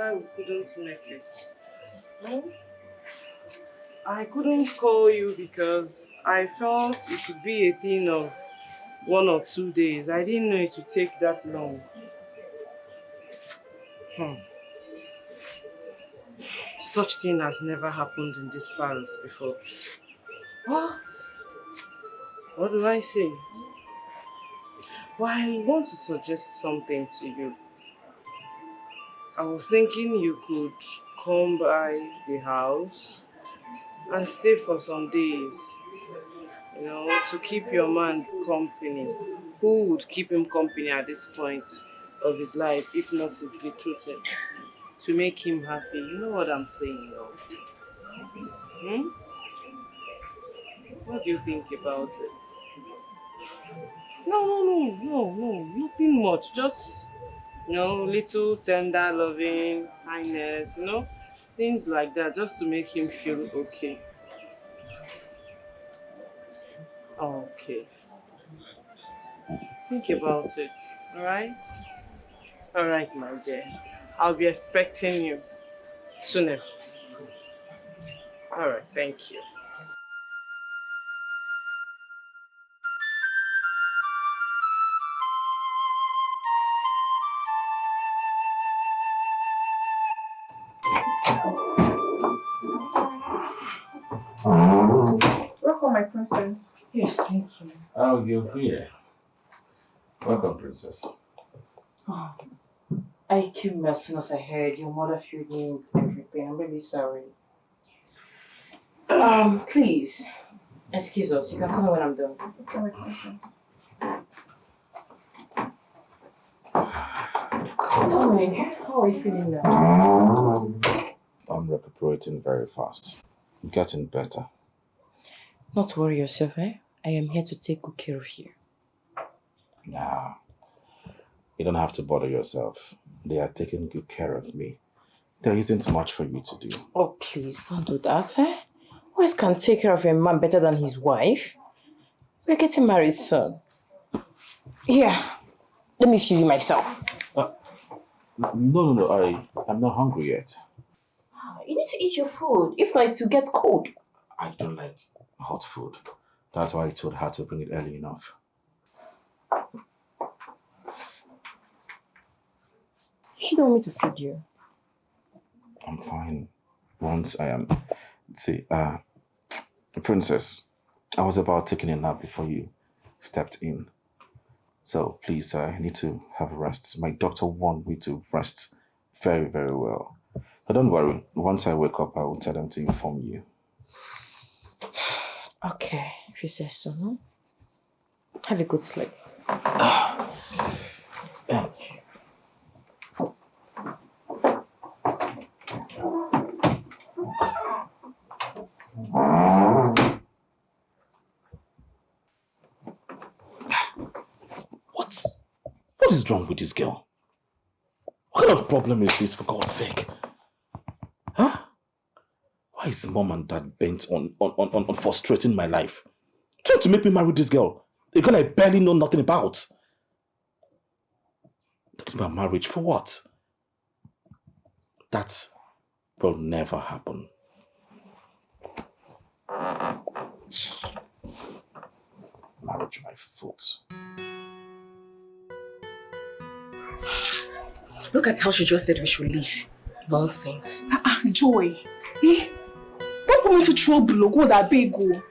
why we couldn't make it. No? I couldn't call you because I felt it would be a thing of 1 or 2 days. I didn't know it would take that long. Such thing has never happened in this palace before. What do I say? Well, I want to suggest something to you. I was thinking you could come by the house and stay for some days, you know, to keep your man company. Who would keep him company at this point of his life, if not his betrothed? To make him happy. You know what I'm saying, though? What do you think about it? No, nothing much. Just, you know, little tender, loving, kindness, you know, things like that, just to make him feel okay. Okay. Think about it, alright? Alright, my dear. I'll be expecting you soonest. Alright, thank you. Welcome, my princess. Yes, thank you. Oh, you're here. Welcome, princess. Oh, I came as soon as I heard your mother feeling everything. I'm really sorry. Please, excuse us. You can come when I'm done. Okay, my princess. Tell me, how are you feeling now? I'm recuperating very fast. Getting better. Not to worry yourself, eh? I am here to take good care of you. Nah. You don't have to bother yourself. They are taking good care of me. There isn't much for you to do. Oh, please, don't do that, eh? Who else can take care of a man better than his wife? We're getting married soon. Here, let me feed you myself. No, I'm not hungry yet. You need to eat your food. If not, it will get cold. I don't like hot food. That's why I told her to bring it early enough. She don't want me to feed you. I'm fine. Once I am... See, princess, I was about taking a nap before you stepped in. So please, I need to have a rest. My doctor warned me to rest very, very well. But don't worry. Once I wake up, I will tell them to inform you. Okay, if you say so, no? Have a good sleep. Thank you. What is wrong with this girl? What kind of problem is this, for God's sake? Huh? Why is mom and dad bent on frustrating my life? Trying to make me marry this girl. A girl I barely know nothing about. Talking about marriage for what? That will never happen. Marriage my foot. Look at how she just said we should leave. Nonsense. Joy. Don't put me into trouble. Go that big go.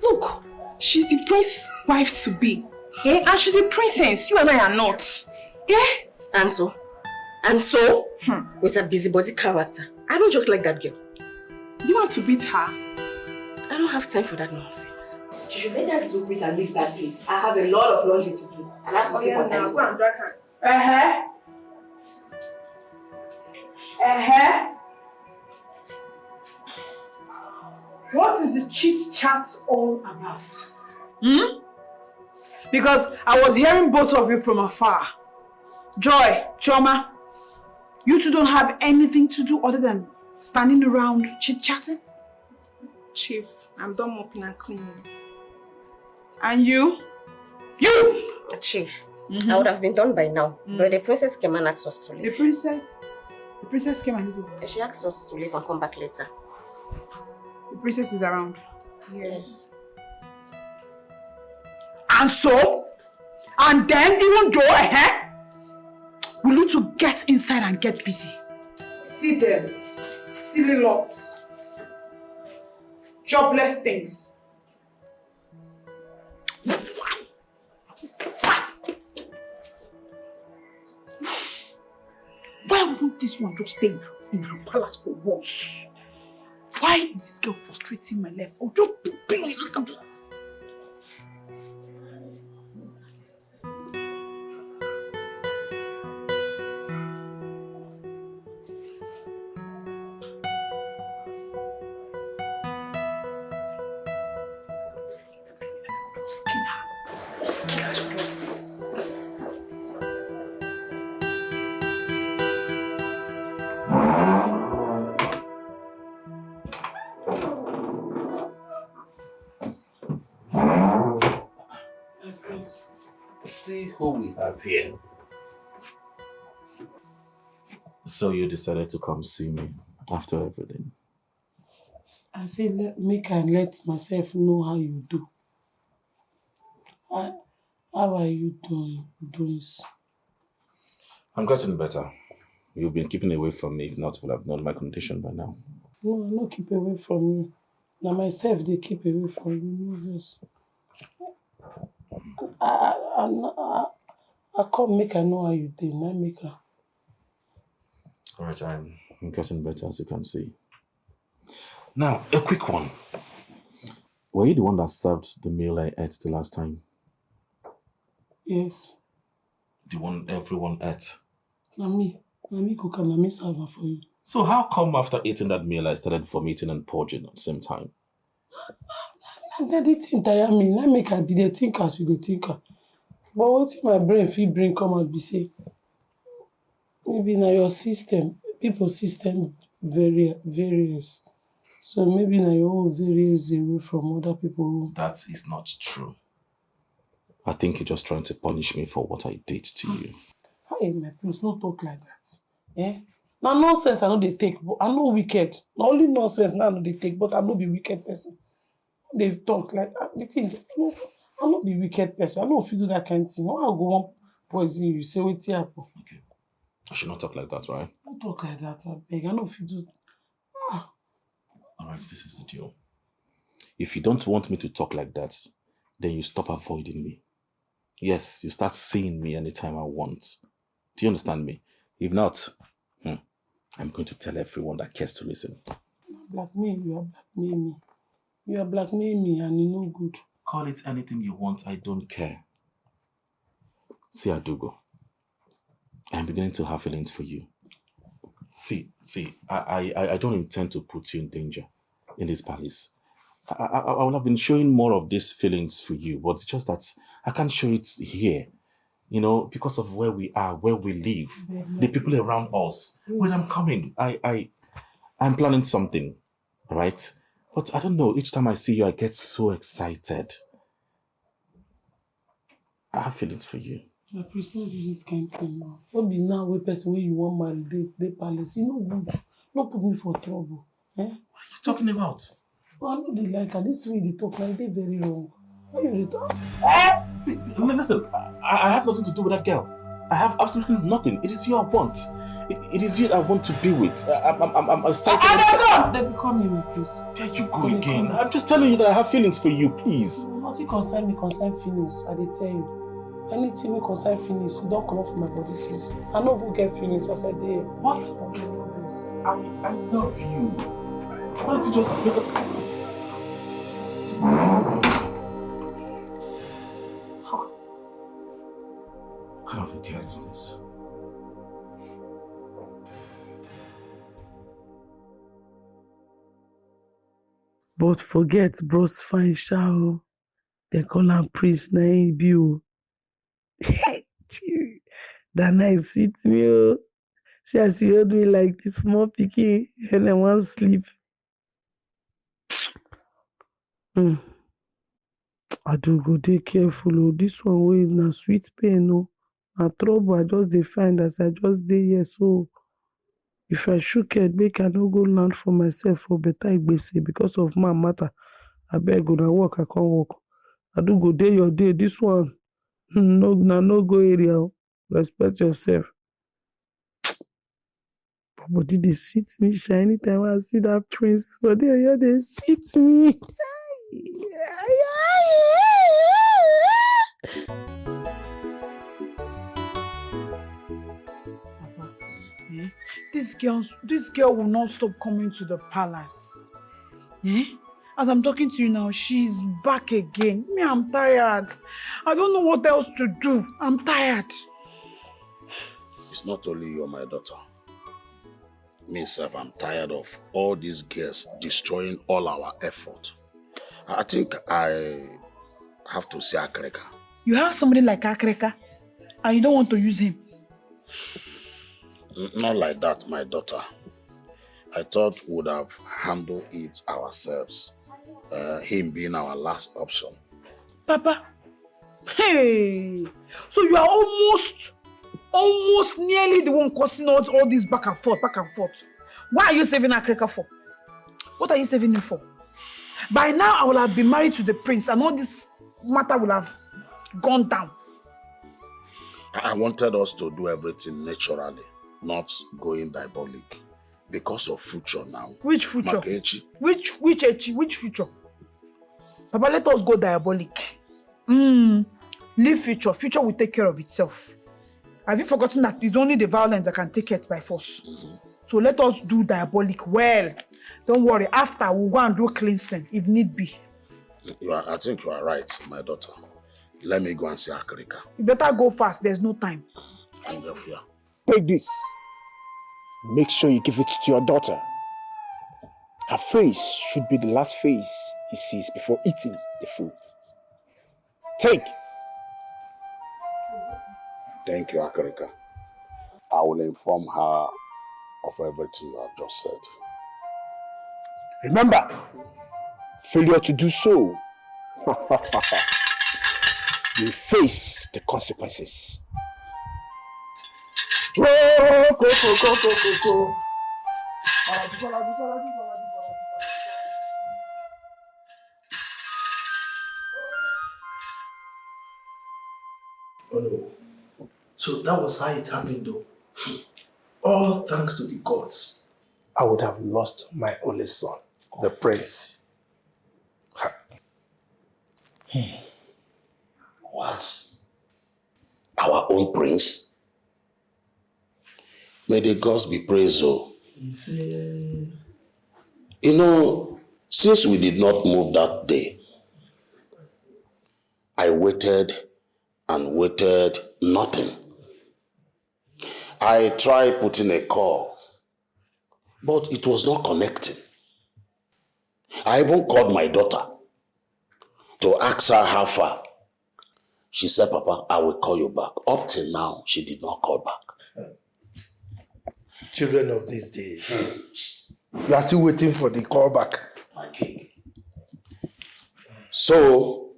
Look, she's the prince's wife to be. And she's a princess. You and I are not. And so? With a busybody character. I don't just like that girl. You want to beat her? I don't have time for that nonsense. She should better do quick and leave that place. I have a lot of laundry to do. And I have to sleep on time. Go and drag her. What is the chit chat all about? Because I was hearing both of you from afar. Joy, Choma, you two don't have anything to do other than standing around chit-chatting? Chief, I'm done mopping and cleaning. And you? Chief, I would have been done by now. But the princess came and asked us to leave. The princess came and did what? She asked us to leave and come back later. The princess is around. Yes. And so? And then, even though, we need to get inside and get busy. See them. Silly lots. Jobless things. Why won't this one just stay in her palace for once? Why is this girl frustrating my life? Oh, just be like that. See who we have here. So you decided to come see me after everything? I say make I let myself know how you do. How are you doing? I'm getting better. You've been keeping away from me. If not, would have known my condition by now. No, I don't keep away from you. Now myself, they keep away from you. No vex. I come make I know how you did. I make her. Alright, I'm getting better, as you can see. Now, a quick one. Were you the one that served the meal I ate the last time? Yes. The one everyone ate? Na me cook and na me serve her for you. So how come after eating that meal I started vomiting and purging at the same time? Na the thing tire me. Na make I be the thinker as you the thinker. But what if my brain fit bring come out be say, maybe na your system, people's system varies. So maybe na your own varies away from other people. That is not true. I think you're just trying to punish me for what I did to you. Hey, my prince, no talk like that. Now nonsense I know they take, but I know wicked. Not only nonsense now I know they take, but I know be wicked person. They talk like the thing. No, I know be wicked person. I know if you do that kind of thing. Why I go one poison you? Say what happen? Okay. I should not talk like that, right? Don't talk like that, I beg. I know if you do. Alright, this is the deal. If you don't want me to talk like that, then you stop avoiding me. Yes, you start seeing me anytime I want. Do you understand me? If not, I'm going to tell everyone that cares to listen. Blackmail, you are blackmailing me. You are blackmailing me and you know good. Call it anything you want, I don't care. See, Adugo, I'm beginning to have feelings for you. See, I don't intend to put you in danger in this palace. I would have been showing more of these feelings for you, but it's just that I can't show it here. You know, because of where we are, where we live, the people around us. When I'm coming, I'm planning something, right? But I don't know, each time I see you, I get so excited. I have feelings for you. My priest, not do this kind of thing now. Don't be now a person when you want marry, they palace. You know good. Don't put me for trouble. What are you talking about? Well, I know they like her. This way they talk like they very wrong. Why you they talk? See, listen, I have nothing to do with that girl. I have absolutely nothing. It is you I want. It is you I want to be with. I'm excited. They become you, please. There you go again. I'm just telling you that I have feelings for you, please. Nothing concern me, concern feelings. I dey tell you. Anything we concern feelings, you don't come off my body since. I know who get feelings as I did. What? I love you. Why don't you just make up? What kind of a girl is this? But forget bros fine show. They call am priest na him be o. That night sweet me o. See as you hold me like small pikin and I wan sleep. Adugo dey careful o. This one wey na sweet pain o. Na trouble I just dey find as I just dey here so. If I shook head, make I no go land for myself for better igbese because of man matter. I beg una work, I can't work. I do go day your day. This one, no go area. Respect yourself. But did they sit me shiny time I see that prince? But they sit me. Papa, this girl will not stop coming to the palace. As I'm talking to you now, she's back again. Me, I'm tired. I don't know what else to do. I'm tired. It's not only you, my daughter. Myself, I'm tired of all these girls destroying all our effort. I think I have to say Akreka. You have somebody like Akreka, and you don't want to use him. Not like that, my daughter. I thought we would have handled it ourselves. Him being our last option. Papa, hey, so you are almost nearly the one causing all this back and forth. Why are you saving Akreka for? What are you saving him for? By now, I will have been married to the prince and all this matter will have gone down. I wanted us to do everything naturally, not going diabolic. Because of future now. Which future? Makechi. Which future? Papa, let us go diabolic. Leave future. Future will take care of itself. Have you forgotten that it's only the violence that can take it by force? So let us do diabolic well. Don't worry. After, we'll go and do cleansing if need be. I think you are right, my daughter. Let me go and see Akrika. You better go fast. There's no time. And your fear. Take this. Make sure you give it to your daughter. Her face should be the last face he sees before eating the food. Take. Thank you, Akrika. I will inform her of everything you have just said. Remember, failure to do so, you face the consequences. Go. Oh no. So that was how it happened though. All thanks to the gods. I would have lost my only son, the prince. What? Our own prince? May the gods be praised, oh. You know, since we did not move that day, I waited and waited, nothing. I tried putting a call, but it was not connecting. I even called my daughter to ask her how far. She said, Papa, I will call you back. Up till now, she did not call back. Children of these days. You are still waiting for the call back. My king. So,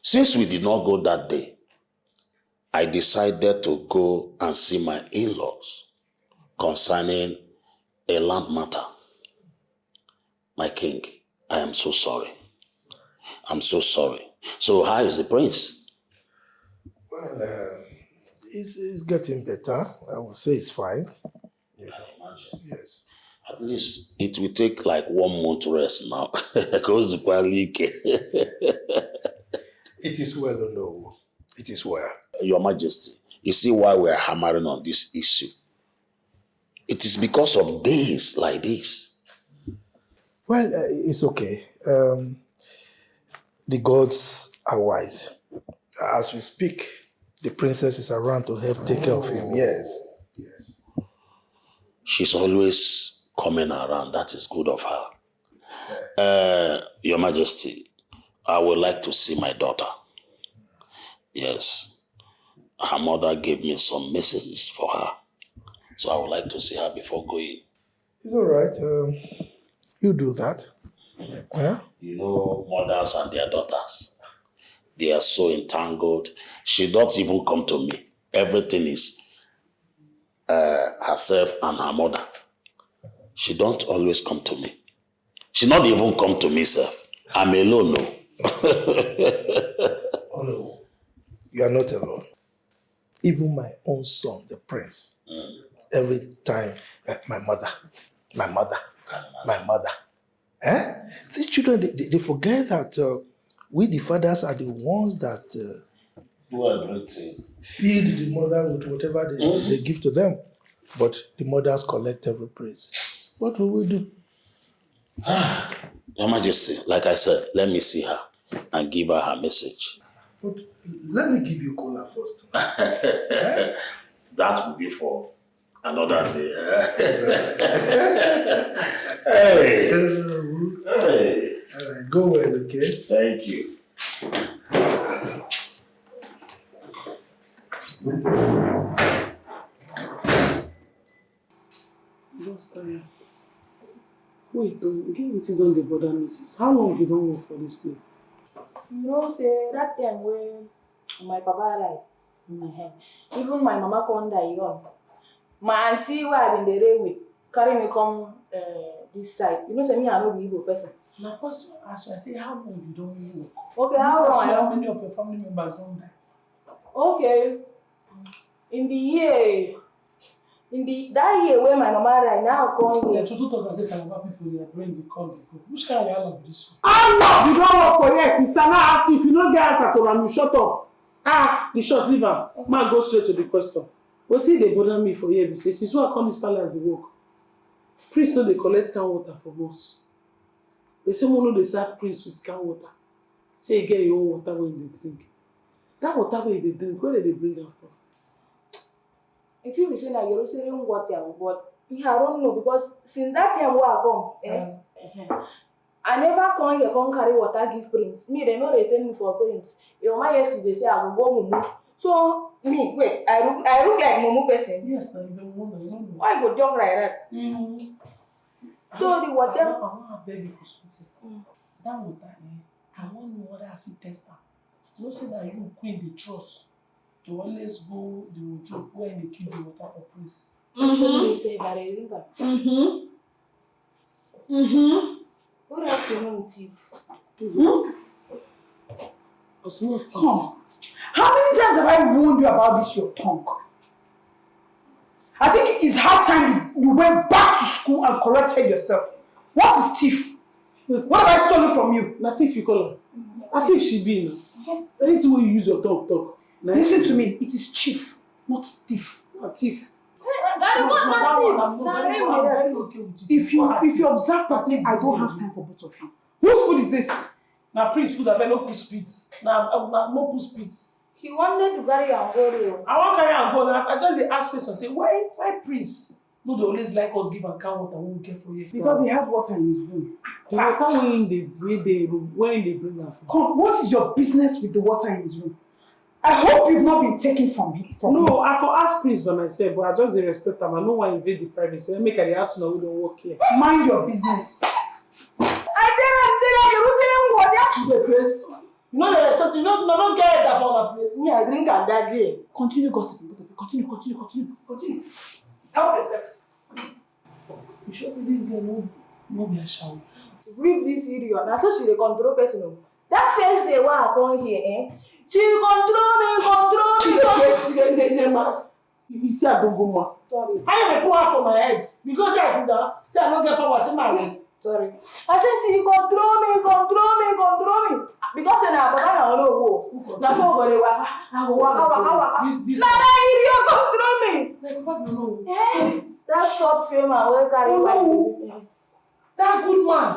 since we did not go that day, I decided to go and see my in-laws concerning a land matter. My king, I am so sorry. I'm so sorry. So how is the prince? Well, he's getting better. I would say it's fine. Yeah. Yes. At least it will take like 1 month rest now. It is well, no. It is well. Your Majesty, you see why we are hammering on this issue? It is because of days like this. Well, it's okay. The gods are wise. As we speak, the princess is around to help take care of him. Yes. Yes. She's always coming around. That is good of her. Your Majesty, I would like to see my daughter. Yes. Her mother gave me some messages for her. So I would like to see her before going. It's all right. You do that. Yeah? You know, mothers and their daughters, they are so entangled. She don't even come to me. Everything is herself and her mother. She don't always come to me. She not even come to me, sef. I'm alone, no. Oh no, you are not alone. Even my own son, the prince, every time, my mother. Eh? These children, they forget that we, the fathers, are the ones that Do everything. feed the mother with whatever they give to them. But the mothers collect every praise. What will we do? Your Majesty, like I said, let me see her and give her her message. But let me give you cola first. That will be for another day. Hey. Hey. All right, go well, okay? Thank you. Just wait, again, wetin don dey bother me since. How long you don work for this place? You know, say that time when my papa died, even my mama come die young. My auntie who I been there with carry me come this side. You know, say me I no be Igbo person. Na person ask you, I say how long you don work? Okay, how long? How many of your family members don die? Okay, that year when my mama died, now come here. To talk and say Calabar people, their brain dey come dey go. Which kind of wahala be this one? Ah, no, you don't work for here, sister. Now ask you if you no get answer to am, you shut up. Ah, you shut, leave am. Ma go straight to the question. Wetin dey bother me for here be say since wey I come this palace dey work, priest no dey collect can water from us. They say one no dey serve priest with can water. Say you get your own water wey you dey drink. That water wey you dey drink, where dey bring am from? If you be saying that you're saying water, but I don't know because since that time where I come, I never come here come carry water give prince. Me, they know they send me for prince. Your mama yesterday say I will go mumu. So me, wait, I look like mumu person. Yes, I don't know. Why you go jump like that? So the water. I want to beg you for something. That water, I want to know whether I fit test am. You know, say that you queen the trust to always go the wardrobe when they keep the water for praise. They say that I drink What else do you know with you? Come. How many times have I warned you about this, your tongue? I think it's hard time you went back to school and corrected yourself. What is thief? What have I stolen from you? Na thief you call her. Na thief she be now. Anything when you use your tongue talk. Listen to me, it is chief, not thief. Na thief. If you observe that I don't have time for both of you. Whose food is this? Na priest food abeg no put spit. Na no put spit. He wanted to carry and go there. I wan carry am go now. I just dey ask question say why priest no dey always like us give am can water wey we get for here? Because he has water in his room. The water wey dey bring am from. Come, what is your business with the water in his room? I hope you've not been taken from him. No, I for ask priest by myself, but I just dey respect am. I no wan invade the privacy. Make I dey ask una who don work here. Mind your business. The place. You know the respect. You don't get that for that place. Me, I drink at that day. Continue gossiping, both of you. Continue. Help yourselves. You sure say this girl no be a shower? Brief this serious. That's so she dey control person. That first day when I come here, she control me. You see I don't go more. Sorry. I dey pour out for my head because I sit down. Say I no get power. Say my waist. Sorry. I said she control me. Because na baba na no go. Na so go dey waka. I go waka. Na idiot control me. Like what you know? That short fame and wey carry white. That good man.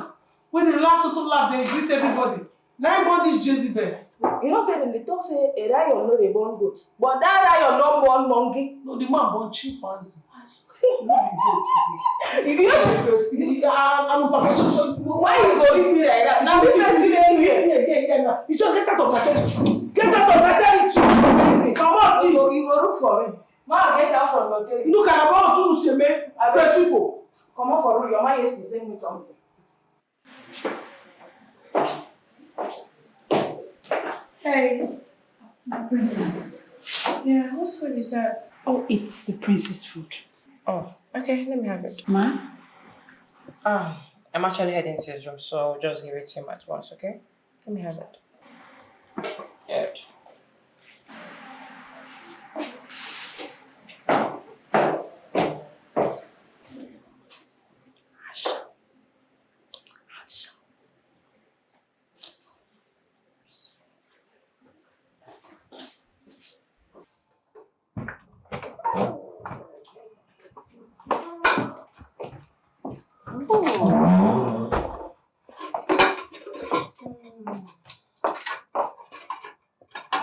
When they laugh so laugh, they greet everybody. Now born this Jezebel. You know say they talk say a lion no dey born goat, but that lion don born monkey. No, the man born chimpanzee. If you know why you go read me like that? Now we first here. Yeah. You should get out of my territory. Get out of my territory. Come on, you go look for me. Ma, get out from your territory. Look at about two shame. I press people. Come on for real. Your man used to send me something. Hey, princess. Yeah, whose food is that? Oh, it's the prince's food. Oh, okay, let me have it. Ma? I'm actually heading to his room, so just give it to him at once, okay? Let me have it. Good.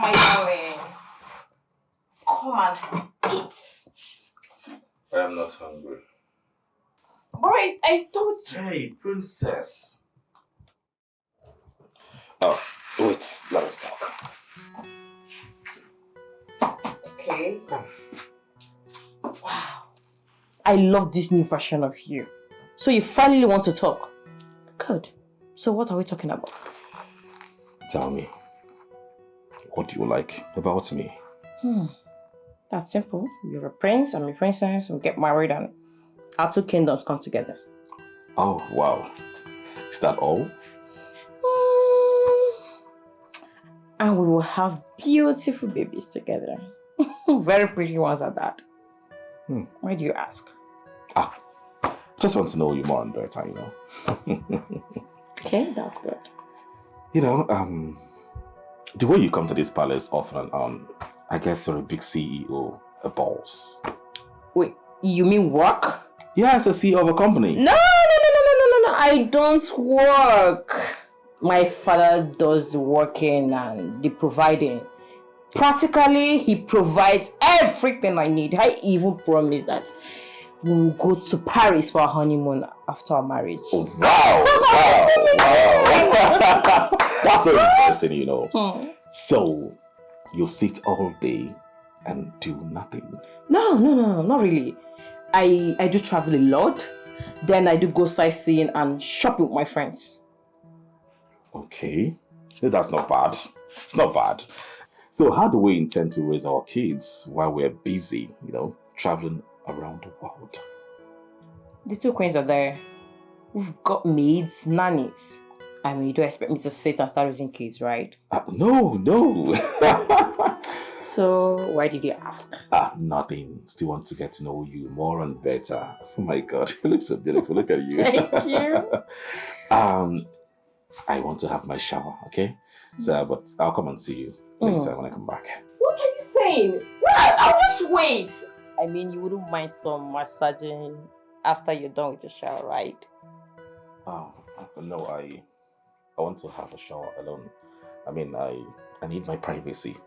My darling, come and eat. I am not hungry. Alright, I thought. Hey, princess. Oh, wait, let us talk. Okay. Wow. I love this new version of you. So you finally want to talk? Good. So what are we talking about? Tell me, what do you like about me? That's simple. You're a prince, I'm a princess, we'll get married and our two kingdoms come together. Oh, wow. Is that all? And we will have beautiful babies together. Very pretty ones at that. Why do you ask? Just want to know you more and better, you know. Okay, that's good. You know, the way you come to this palace often and on, I guess you're a big CEO, a boss. Wait, you mean work? Yes, a CEO of a company. No, I don't work. My father does the working and the providing. Practically, he provides everything I need. I even promise that we'll go to Paris for our honeymoon after our marriage. Oh, wow. That's so interesting, you know. So, you sit all day and do nothing? No, not really. I do travel a lot. Then I do go sightseeing and shopping with my friends. Okay, that's not bad. It's not bad. So how do we intend to raise our kids while we're busy, you know, traveling around the world? The two queens are there. We've got maids, nannies. I mean, you don't expect me to sit and start raising kids, right? No. So why did you ask? Nothing. Still want to get to know you more and better. Oh my God, you look so beautiful. Look at you. Thank you. I want to have my shower, okay? So, but I'll come and see you later when I come back. What are you saying? What? I'll just wait. I mean, you wouldn't mind some massaging after you're done with your shower, right? No, I want to have a shower alone. I mean, I need my privacy.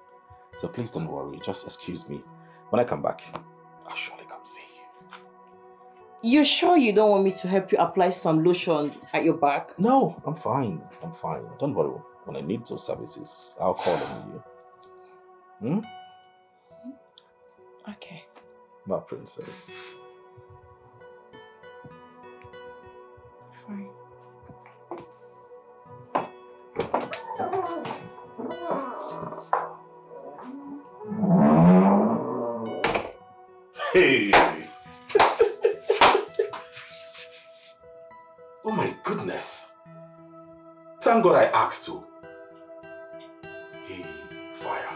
So please don't worry. Just excuse me. When I come back, I'll surely come see you. You sure you don't want me to help you apply some lotion at your back? No, I'm fine. Don't worry. When I need those services, I'll call on you. Okay. My princess. Fine. Hey! Oh my goodness! Thank God I asked you. Hey, fire.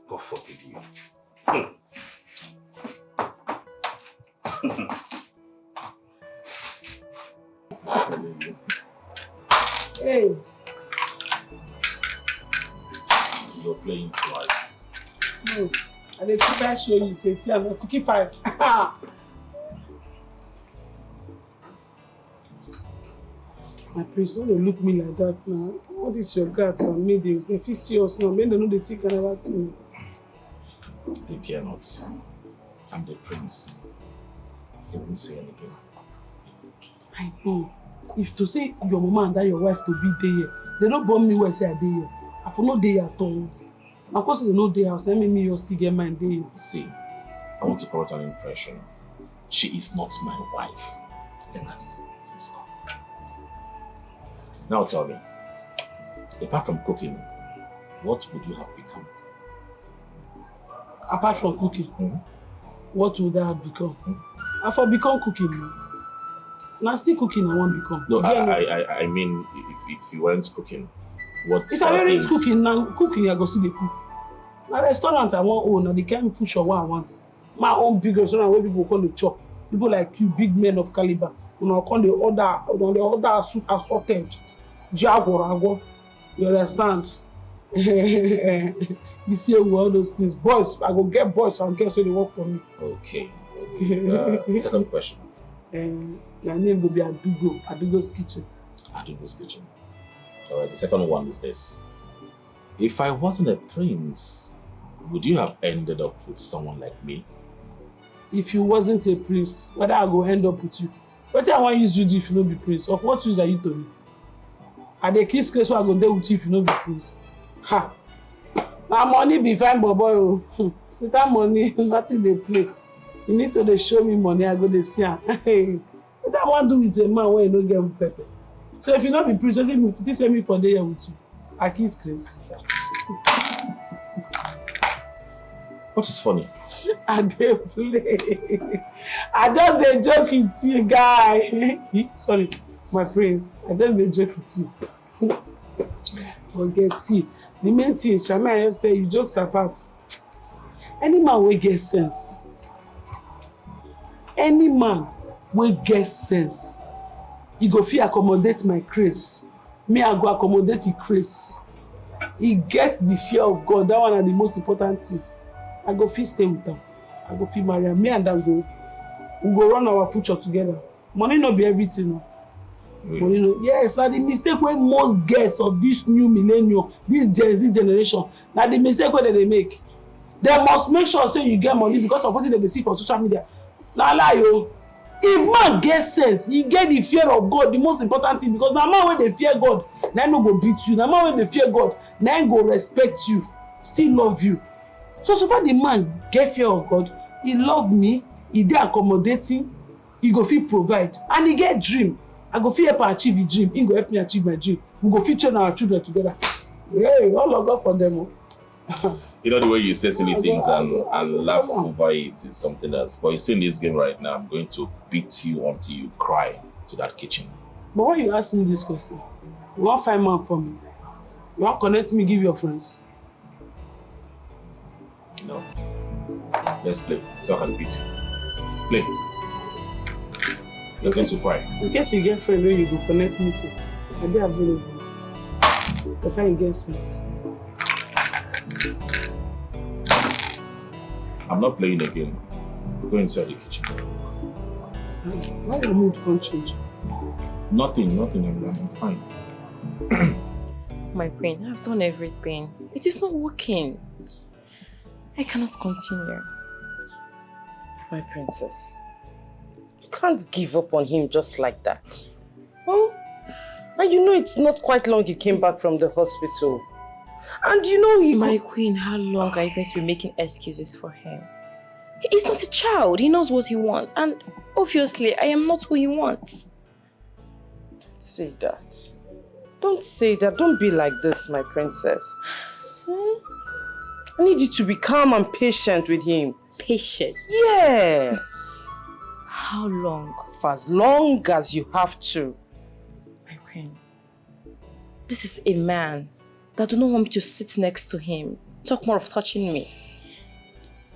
God forgive you. Hey. You're playing twice. No. And the people show you say, see, I'm not 65. My prince, don't look me like that now. What is your guts and maidens? They feel see us now. Men don't know they think another thing. They dare not. I'm the prince. They won't say anything. I know. If to say your mama and that your wife to be there, they don't born me where say I dey here. I for no day at all. Of course, they know day house. Let me your still get my day. See, I want to correct an impression. She is not my wife. Let's go. Now tell me, apart from cooking, what would you have become? apart from cooking, what would I have become? I for become cooking. Now still cooking I won't become. No, I mean, if you weren't cooking, what? If I weren't cooking, now cooking I go see the cook. Now restaurant I want own, now they can't push or what I want. My own big restaurant where people call the chop. People like you, big men of caliber. You know, call the order assorted. Jaguar, you understand? You see all those things. Boys, I go get boys and girls so they work for me. Okay. Second question. My name will be Adugo. Adugo's kitchen. Adugo's kitchen. Alright, the second one is this. If I wasn't a prince, would you have ended up with someone like me? If you wasn't a prince, whether I go end up with you? What I want use you do if you don't be prince? Of what use are you to me? Are they kiss case where I go there with you if you don't be prince? Ha! My money be fine, boy. Without money, nothing they play. You need to show me money, I go to see her. What I want to do with a man when you don't get pepper. So if you not be prince, this send me for the year with you. I kiss Chris. What is funny? I dey play. I just dey joke with you, guy. Sorry, my prince. I just dey joke with you. Forget, see, the main thing, Shami, I just tell you, jokes apart. Any man wey get sense, he go fit accommodate my craze. Me, I go accommodate his craze. He gets the fear of God. That one is the most important thing. I go fit stay with them. I go fit marry her. Me and that we go run our future together. Money no be everything. No. Money no. Yes, na the mistake wey most girls of this new millennium, this Gen Z generation, na the mistake wey they make. They must make sure say you get money because of what they see for social media. Na lie o. If man get sense, he get the fear of God, the most important thing, because na man wey dey fear God, na no go beat you. Na man wey dey fear God, na go respect you, still love you. So far the man get fear of God, he love me, he dey accommodating, he go fit provide, and he get dream. I go fit help am achieve his dream, he go help me achieve my dream. We go fit train our children together. Hey, all of God for them. You know the way you say silly things and laugh over it is something else. But you see in this game right now, I'm going to beat you until you cry to that kitchen. But why you ask me this question? You want find man for me? You want connect me, give your friends? No. Let's play so I can beat you. Play. You're going to cry. In case you get friend where you go connect me to, are they available? So far you get sense. I'm not playing again. Go inside the kitchen. Why your mood can't change? Nothing. I'm fine. My brain, I've done everything. It is not working. I cannot continue. My princess, you can't give up on him just like that. Huh? And you know it's not quite long you came back from the hospital. And you know My queen, how long are you going to be making excuses for him? He's not a child. He knows what he wants. And obviously, I am not who he wants. Don't say that. Don't say that. Don't be like this, my princess. I need you to be calm and patient with him. Patient? Yes. How long? For as long as you have to. My queen, this is a man that do not want me to sit next to him. Talk more of touching me.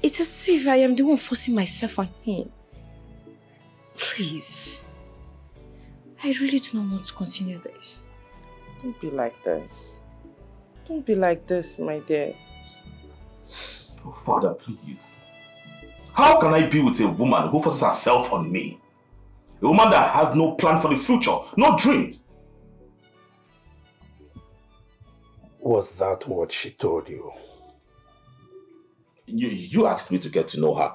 It's as if I am the one forcing myself on him. Please. I really do not want to continue this. Don't be like this. Don't be like this, my dear. Oh, Father, please. How can I be with a woman who forces herself on me? A woman that has no plan for the future, no dreams. Was that what she told you? You asked me to get to know her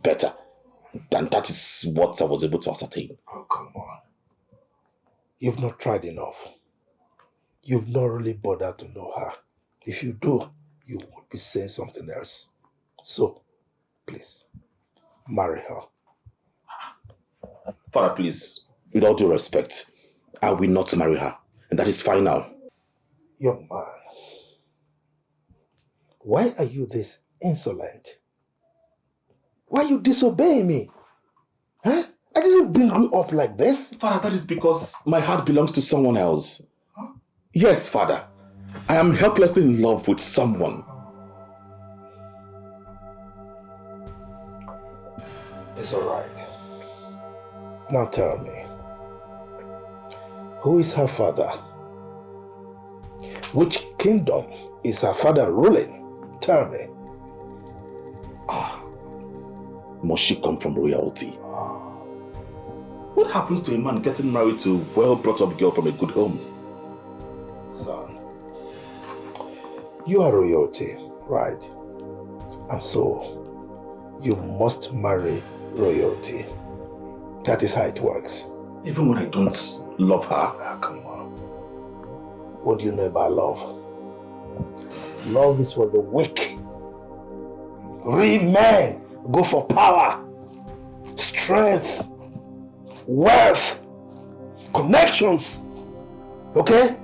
better. And that is what I was able to ascertain. Oh, come on. You've not tried enough. You've not really bothered to know her. If you do, you would be saying something else. So, please, marry her. Father, please, with all due respect, I will not marry her. And that is final. Young man, why are you this insolent? Why are you disobeying me? Huh? I didn't bring you up like this. Father, that is because my heart belongs to someone else. Huh? Yes, Father. I am helplessly in love with someone. It's alright. Now tell me, who is her father? Which kingdom is her father ruling? Tell me. Must she come from royalty? What happens to a man getting married to a well-brought-up girl from a good home? Son, you are royalty, right? And so, you must marry royalty. That is how it works. Even when I don't love her? Come on. What do you know about love? Love is for the weak. Real men go for power, strength, wealth, connections. Okay?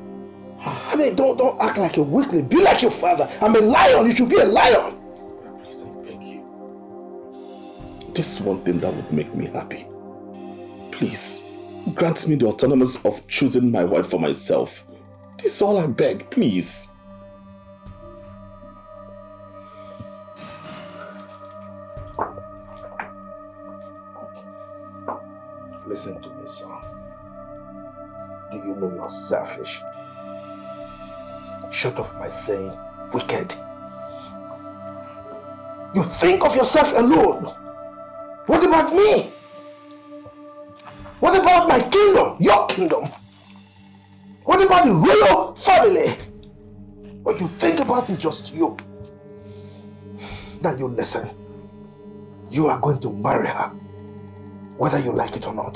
I mean, don't act like a weakling. Be like your father. I'm a lion. You should be a lion. Please, I beg you. This one thing that would make me happy. Please, grant me the autonomy of choosing my wife for myself. This is all I beg, please. Listen to me, son. Do you know you're selfish? Short of my saying wicked. You think of yourself alone. What about me? What about my kingdom? Your kingdom? What about the royal family? What you think about is just you. Now you listen. You are going to marry her, whether you like it or not.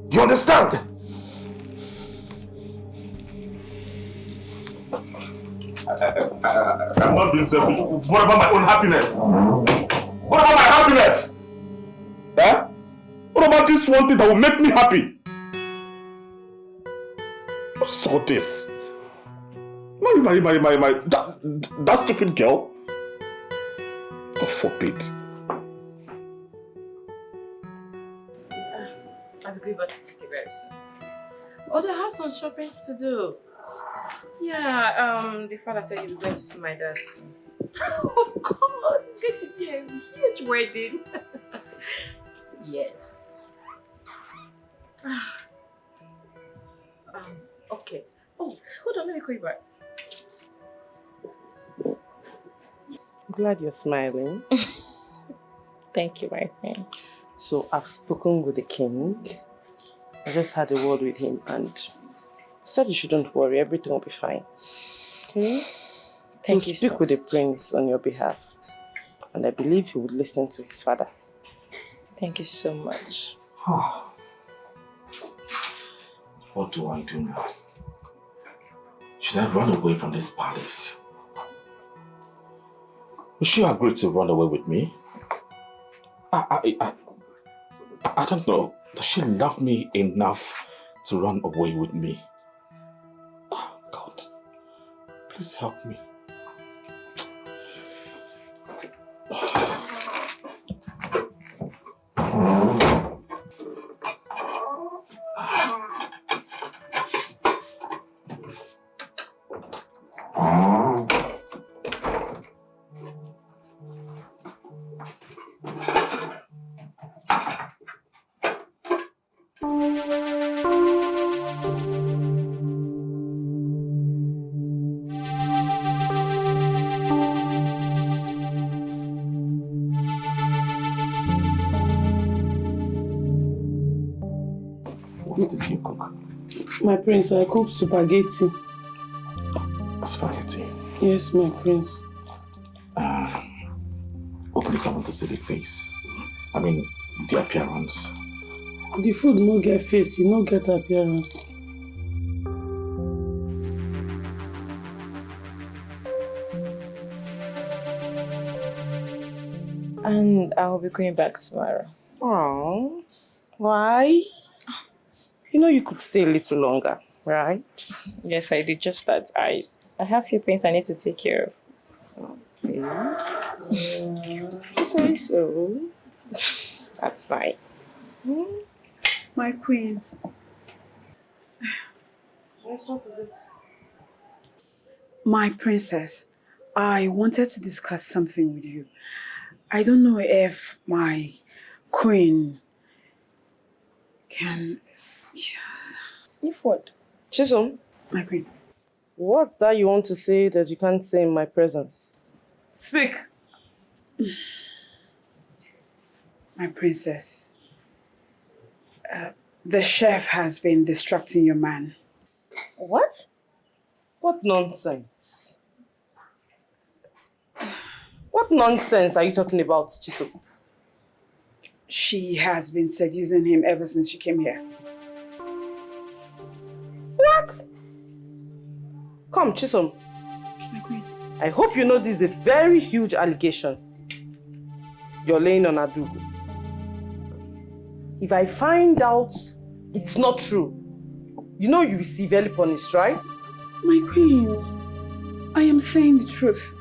Do you understand? I'm not being selfish. What about my own happiness? What about my happiness? Huh? What about this one thing that will make me happy? What is all this? Marry. That stupid girl? God forbid. I'll be going back to very soon. Although I have some shopping to do. Yeah, the father said he was going to see my dad soon. Of course, it's going to be a huge wedding. Yes. Okay. Oh, hold on, let me call you back. I'm glad you're smiling. Thank you, my friend. So I've spoken with the king. I just had a word with him and said you shouldn't worry, everything will be fine. Okay? Thank you so speak with the prince on your behalf. And I believe he would listen to his father. Thank you so much. What do I do now? Should I run away from this palace? Will she agree to run away with me? I don't know. Does she love me enough to run away with me? Oh, God. Please help me. What did you cook? My prince, I cooked spaghetti. Spaghetti? Yes, my prince. Open it, I want to see the face. I mean, the appearance. The food no get face, you no get appearance. And I'll be going back tomorrow. Oh, why? You know you could stay a little longer, right? Yes, I did. Just that I have few things I need to take care of. Okay. Okay. Say so. That's fine. My queen. Yes, what is it? My princess, I wanted to discuss something with you. I don't know if my queen can... If what? Chisom? My queen. What's that you want to say that you can't say in my presence? Speak. My princess, the chef has been distracting your man. What? What nonsense? What nonsense are you talking about, Chisom? She has been seducing him ever since she came here. What? Come, Chisom. My queen. I hope you know this is a very huge allegation you're laying on Adugo. If I find out it's not true, you know you'll be severely punished, right? My queen, I am saying the truth.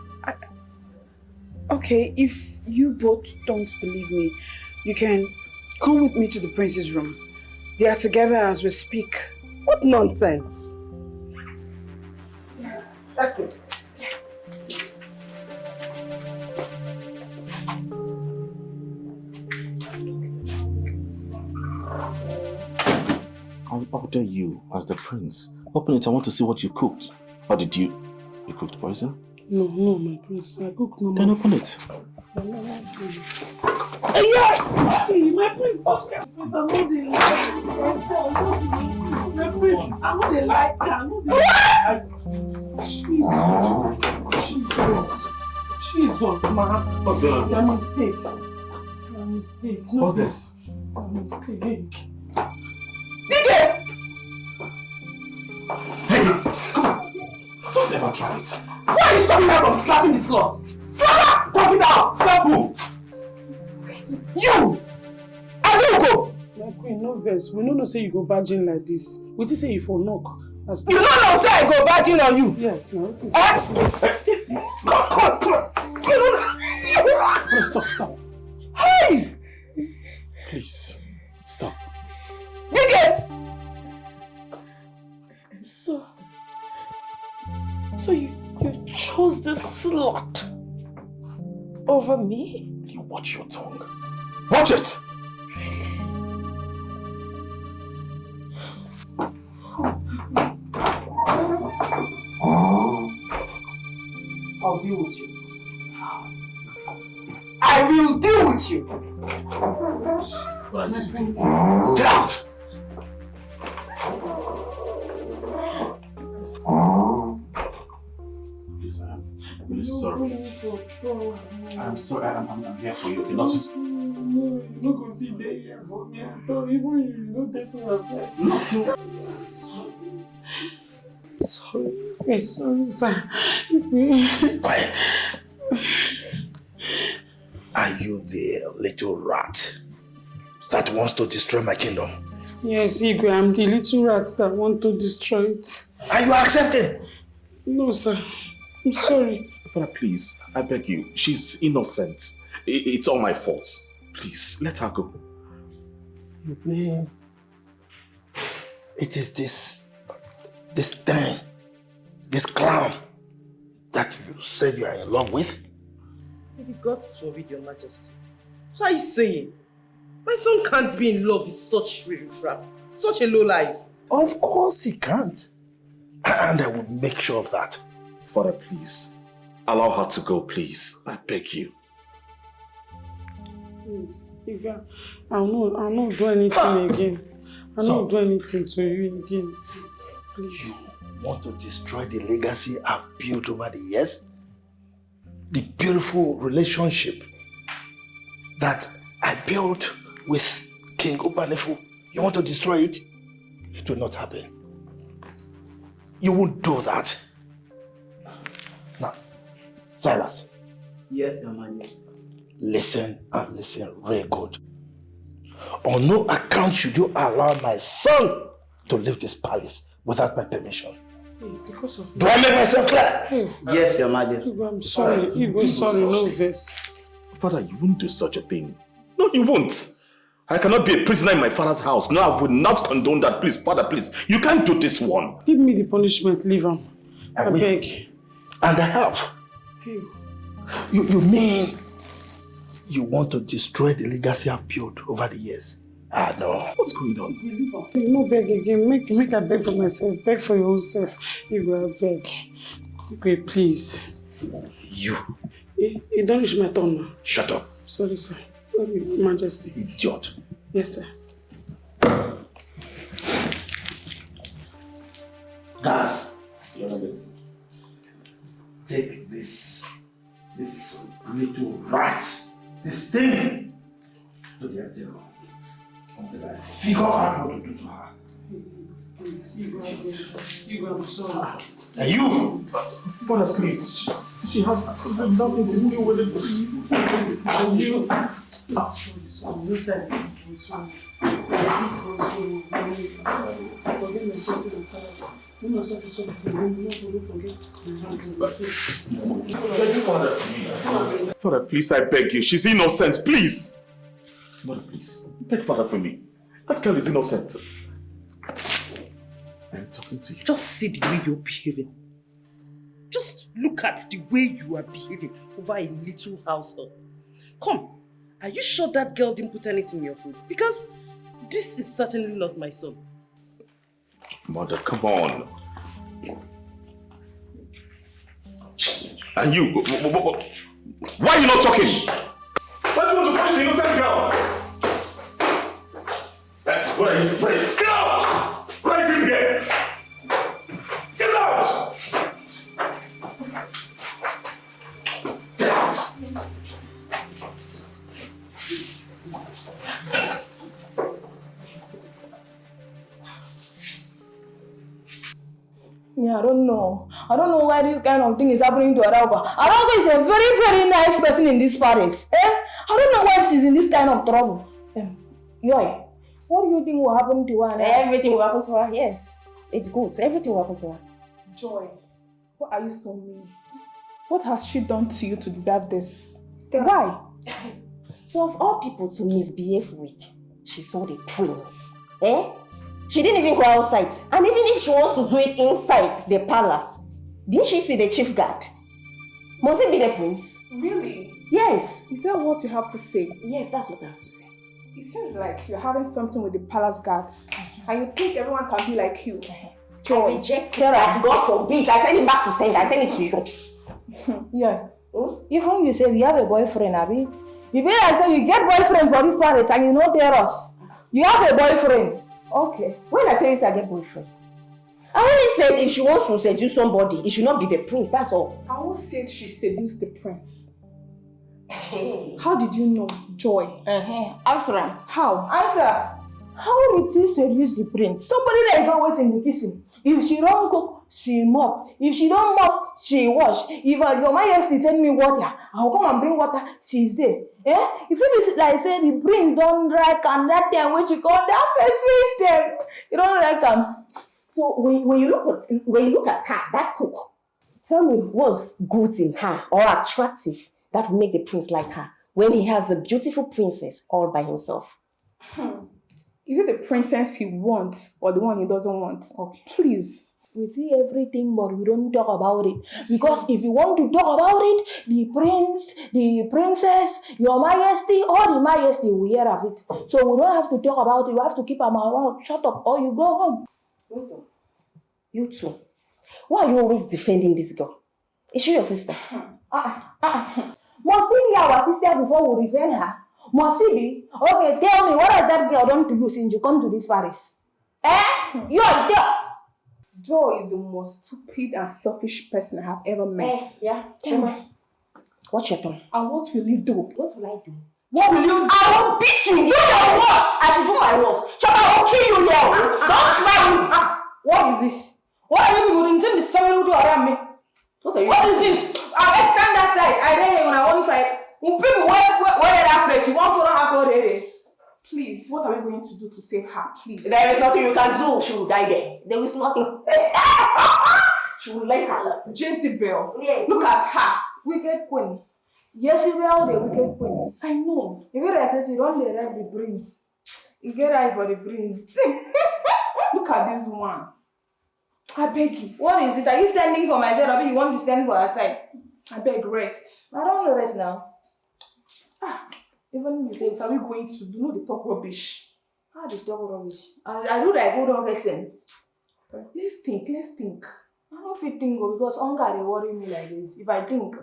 Okay, if you both don't believe me, you can come with me to the prince's room. They are together as we speak. What nonsense? Yes, let's go. I'll order you as the prince. Open it, I want to see what you cooked. Or did you cooked poison? No, my prince. I cook no. Then open it. Hey, my prince. I'm not the my prince. I'm not the like. I'm not the Jesus, man. What's going on? My mistake. No, What's this? My mistake. Hey! Don't ever try it. Why are you stopping her from slapping the slut? Slap her! Talk it out! Slap who? Wait. You! Adugo! My queen, no vex. We don't know say you go barging like this. We just say you for knock. You don't know say I go barging on you? Yes, no. Come on! Please stop. Hey! Please, stop. Nigga! So you chose this slut over me? You watch your tongue. Watch it! I'll deal with you. I will deal with you. What are you doing? Get out! Please, I am really sorry. I'm sorry. I'm here for you. Okay, not just... No, you're not going to be there for me. I thought even you don't take me outside. Nothing. Sorry, sir. Quiet. Are you the little rat that wants to destroy my kingdom? Yes, Igwe, I'm the little rat that want to destroy it. Are you accepting? No, sir. I'm sorry. Father, please, I beg you. She's innocent. It's all my fault. Please, let her go. You mean it is this thing, this clown that you said you are in love with? May the gods forbid, Your Majesty. What are you saying? My son can't be in love with such riffraff, such a low life. Of course he can't. And I will make sure of that. Father, please, allow her to go, please. I beg you. Please, Igwe, I'll not do anything again. I'll not do anything to you again. Please. You want to destroy the legacy I've built over the years? The beautiful relationship that I built with King Ubanefu. You want to destroy it? It will not happen. You won't do that. Now, Cyrus. Yes, Your Majesty. Listen and listen real good. On no account should you allow my son to leave this palace without my permission. Because of Do I make myself clear? Hey. Yes, Your Majesty. Igwe, I'm sorry. Igwe, sorry, no verse. Father, you won't do such a thing. No, you won't. I cannot be a prisoner in my father's house. No, I would not condone that. Please, Father, please. You can't do this one. Give me the punishment, leave him. I beg. And I have. Hey. You mean you want to destroy the legacy I've built over the years? Ah, no. What's going on? You no beg again. Make I beg for myself. Beg for your own self. Igwe, I beg. Okay, please. You. You don't reach my turn now. Shut up. Sorry, sir. Sorry, Majesty. Idiot. Yes, sir. Guys, take this little rat, this thing, to the jail until I figure out what to do to her. Please, Igwe, I'm sorry. And you, Father, please. She has absolutely nothing to do with it, please. And you. You said I'm sorry. Forget my sins in the past. You know, so forget Father, please, I beg you. She's innocent, please. Mother, please. Beg Father for me. That girl is innocent. I'm talking to you. Just see the way you're behaving. Just look at the way you are behaving over a little household. Come, are you sure that girl didn't put anything in your food? Because this is certainly not my son. Mother, come on. And you, why are you not talking? Why do you want to push the innocent girl? What are you afraid? Get out! What are you doing here? Get out! Get out! Me, I don't know. I don't know why this kind of thing is happening to Adugo. Adugo is a very, very nice person in this palace. I don't know why she's in this kind of trouble. Yoy, what do you think will happen to her now? Everything will happen to her, yes. It's good. Everything will happen to her. Joy, why are you so mean? What has she done to you to deserve this? Why? So of all people to misbehave with, she saw the prince. She didn't even go outside. And even if she wants to do it inside the palace, didn't she see the chief guard? Must it be the prince? Really? Yes. Is that what you have to say? Yes, that's what I have to say. It seems like you're having something with the palace guards. And you think everyone can be like you. Joy, I reject it. God forbid. I send it back to sender. I send it to you. Yeah. Even you say you have a boyfriend, Abby. You be like say you get boyfriend for this palace and you know tell us. You have a boyfriend. Okay. When I tell you I get boyfriend, I only said if she wants to seduce somebody, it should not be the prince, that's all. I won't say she seduced the prince. How did you know, Joy? Answer. How? Answer. How did she seduce the prince? Somebody that is always in the kitchen. If she don't cook, she mop. If she don't mop, she wash. If your majesty send me water, I'll come and bring water. She's there. If it is like say the prince don't like and that time when she called that first system, you don't like him. So when you look at her, that cook, tell me what's good in her or attractive that will make the prince like her when he has a beautiful princess all by himself. Is it the princess he wants or the one he doesn't want? Okay. Please. We see everything, but we don't talk about it. Because if you want to talk about it, the prince, the princess, your majesty, all the majesty will hear of it. So we don't have to talk about it. We have to keep our mouth shut up or you go home. Wait up. You too. Why are you always defending this girl? Is she your sister? Must we be our sister before we defend her? Must it be? Okay, tell me, what has that girl done to you since you come to this palace? You're there. Joy is the most stupid and selfish person I have ever met. Yeah. What's your turn? And what will you do? What will I do? What will you do? I will beat you. You know what? I should do my worst. Chapa, I will kill you here. Don't try me. What is this? What are you doing? The story do around me. What is this? I'll extend that side. I didn't even on one side. People where that place, you want to run her already. Please, what are we going to do to save her? Please. There is nothing you can do. She will die there. There is nothing. She will learn her lesson. Jezebel. Yes. Look at her. Wicked queen. Jezebel, the wicked queen. I know. If you like this, you don't let the brains. You get eye for the brains. Look at this one. I beg you. What is it? Are you standing for my side or you want to stand for her side? I beg, rest. I don't want to rest now. Even if you say, are we going to do the talk rubbish? How they talk rubbish? I do like go don't get sense. Let's think. I don't feel think because hunger they worry me like this. If I think.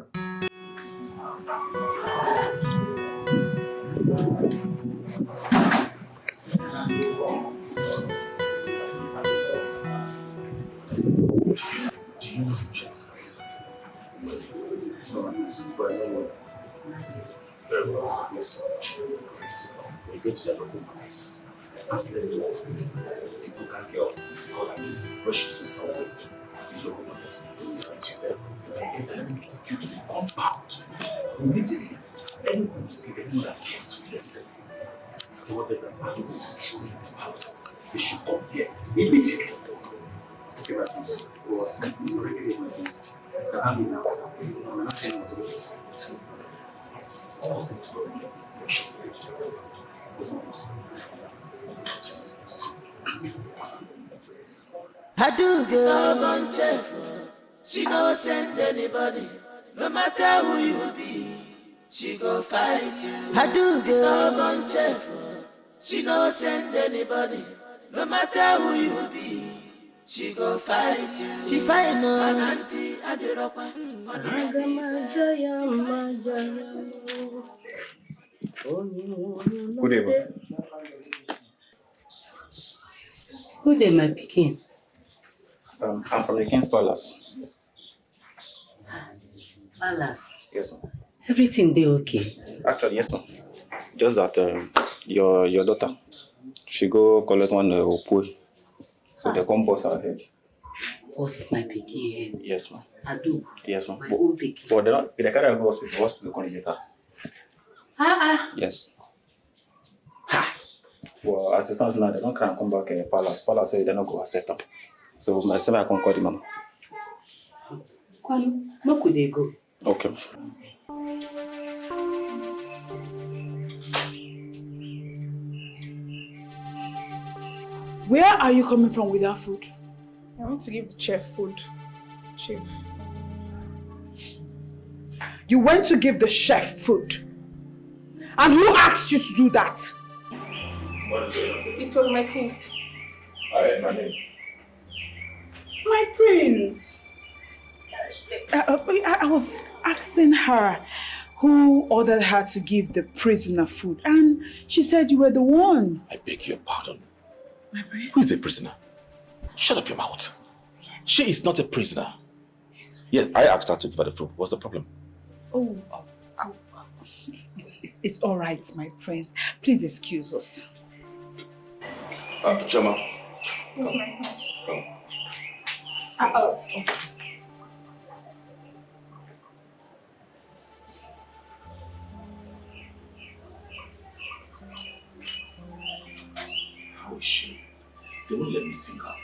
Do you know just very well, yes. We go to the local markets. Ask them people can get off or like rushes to sell food. The local markets to them. They get them to take you to the compound. Immediately, anyone you see, they know that cares to listen. What they have valued is truly in the palace. They should come here immediately. Okay, my friends. Please already get my friends. I can't be now. I'm not saying what to do. It's almost into a workshop. Adugo, stubborn chef, she no send anybody, no matter who you be, she go fight you. Adugo, stubborn chef, she no send anybody, no matter who you be, she go fight you. She fight no auntie Aduropa. Good evening. Who dey my pikin? I'm from the King's Palace. Palace. Yes, ma'am. Everything dey okay? Actually, yes, ma'am. Just that your daughter, she go collect one opui. So they come bust her head. Bust my pikin head? Yes, ma'am. Adugo? Yes, ma'am. My own pikin? But they carry her go hospital come get her. Yes. Well, as it stands now, they don't try and come back Palace. Palace say they don't go accept them. So I say I can call the mama. Kwanu, no could they go? Okay. Where are you coming from with that food? I want to give the chef food. Chief. You went to give the chef food. And who asked you to do that? What is going on? It was my king. My name. My prince. I was asking her who ordered her to give the prisoner food. And she said you were the one. I beg your pardon. My prince? Who is a prisoner? Shut up your mouth. She is not a prisoner. Yes, I asked her to give her the food. What's the problem? Oh. It's all right, my prince. Please excuse us. Chama. Yes, my prince. Come. How is she? They won't let me see her.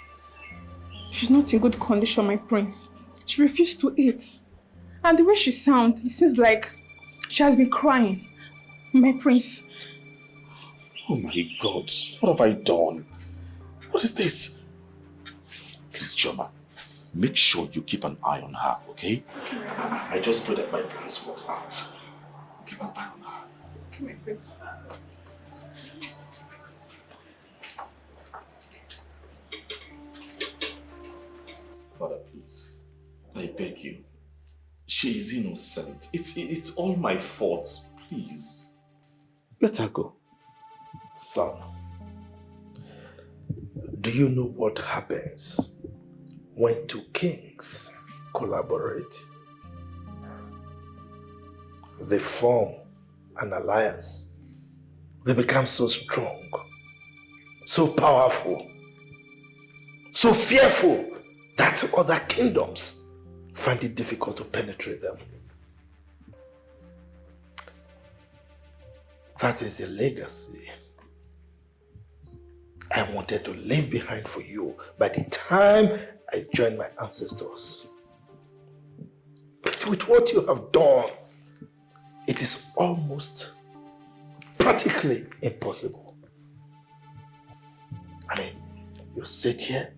She's not in good condition, my prince. She refused to eat. And the way she sounds, it seems like she has been crying. My prince. Oh my God, what have I done? What is this? Please, Choma, make sure you keep an eye on her, okay? I just pray that my plans works out. Keep an eye on her. Okay, my prince. Father, please, I beg you. She is innocent. It's all my fault. Please. Let her go. Son, do you know what happens when two kings collaborate? They form an alliance. They become so strong, so powerful, so fearful that other kingdoms find it difficult to penetrate them. That is the legacy I wanted to leave behind for you by the time I joined my ancestors. with what you have done, it is almost practically impossible. I mean, you sit here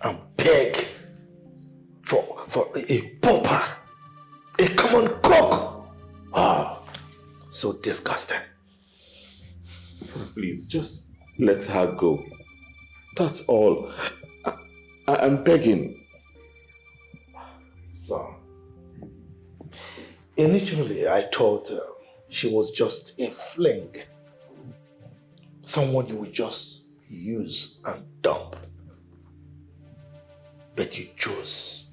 and beg for a pauper, a common cook. Oh, so disgusting. Please, just let her go. That's all. I'm begging. Son, initially I thought she was just a fling. Someone you would just use and dump. But you chose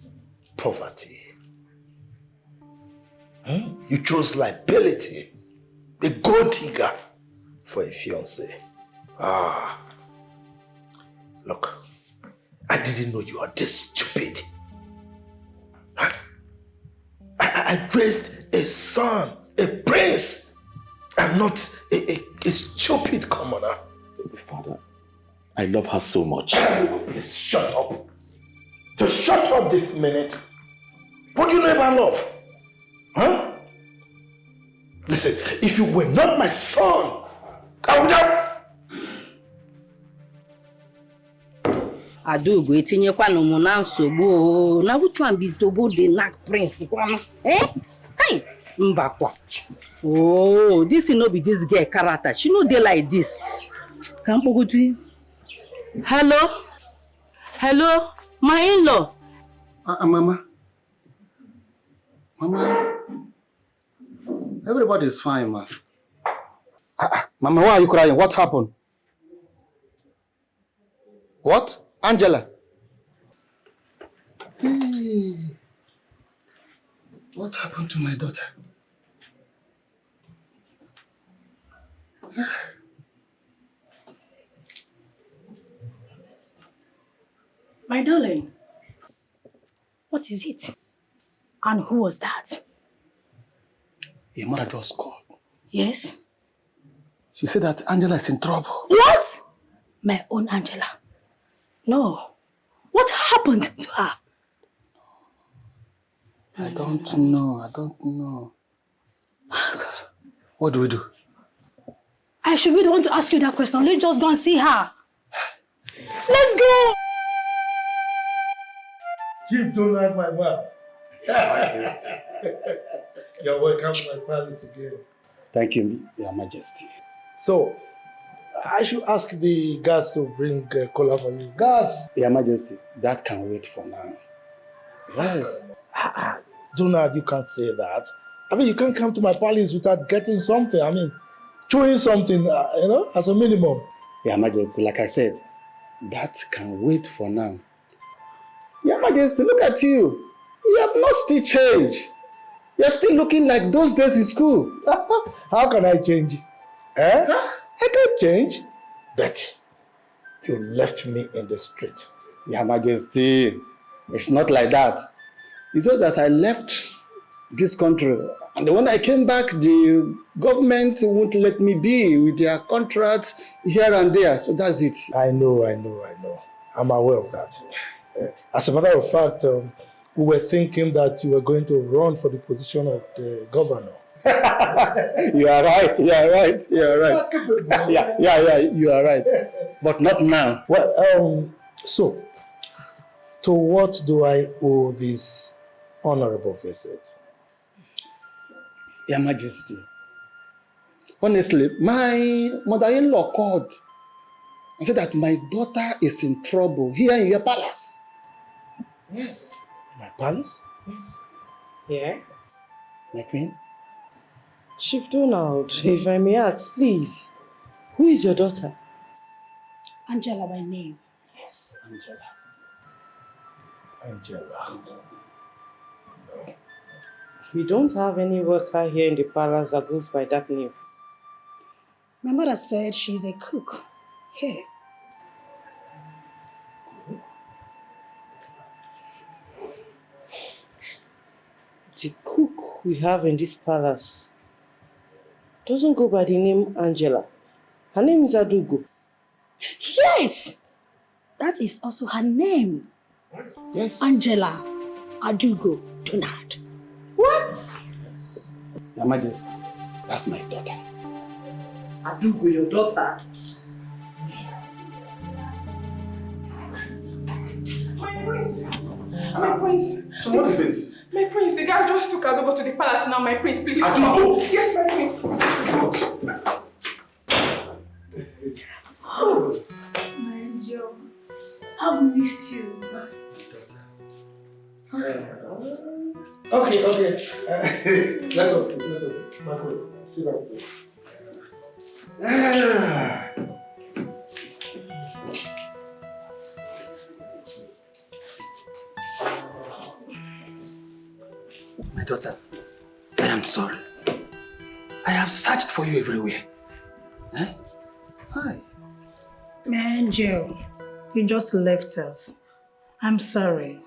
poverty. You chose liability. A gold digger for a fiancé. Look, I didn't know you are this stupid. I raised a son, a prince. I'm not a stupid commoner. Father, I love her so much. Just shut up. Just shut up this minute. What do you know about love? Huh? Listen, if you were not my son, I would have... Adugo etinyekwana mu na nsogbu na which one be to go the knack prince kwano hey mbakwa oh this no be this girl character, she no dey like this. Can go to him? Hello my in-law. Mama, everybody is fine, ma. Mama, why are you crying? What happened? What? Angela? Hey. What happened to my daughter? My darling, what is it? And who was that? Your mother just called. Yes? She said that Angela is in trouble. What? My own Angela? No. What happened to her? I don't know. What do we do? I should be the one to ask you that question. Let's just go and see her. Let's go! Chief, don't like my mouth. You're welcome to my palace again. Thank you, Your Majesty. So, I should ask the guards to bring cola for you. Guards! Your Majesty, that can wait for now. Yes. Donald, you can't say that. I mean, you can't come to my palace without getting something. I mean, chewing something, as a minimum. Your Majesty, like I said, that can wait for now. Your Majesty, look at you. You have not still changed. You're still looking like those days in school. How can I change? I can't change. But you left me in the street. Your Majesty, it's not like that. It's just that I left this country. And when I came back, the government won't let me be with their contracts here and there. So that's it. I know. I'm aware of that. As a matter of fact, we were thinking that you were going to run for the position of the governor. You are right. Yeah, you are right. But not now. Well, so, to what do I owe this honorable visit? Your Majesty, honestly, my mother-in-law called and said that my daughter is in trouble here in your palace. Yes. My palace? Yes. Yeah? My queen? Chief Donald, if I may ask, please, who is your daughter? Angela by name. Yes, Angela. No. We don't have any worker here in the palace that goes by that name. My mother said she's a cook here. The cook we have in this palace doesn't go by the name Angela. Her name is Adugo. Yes! That is also her name. Yes. Angela Adugo Donald. Your Majesty, that's my daughter. Adugo, your daughter? Yes. My prince! My prince! So what is it? My prince, the guy just took Adugo to the palace now. My prince, please. Adugo? Yes, my prince. Oh, my angel. I've missed you. Okay. Let us sit. Marco, sit down, please. My daughter, I am sorry. I have searched for you everywhere. Eh? Hi. My angel, you just left us. I'm sorry.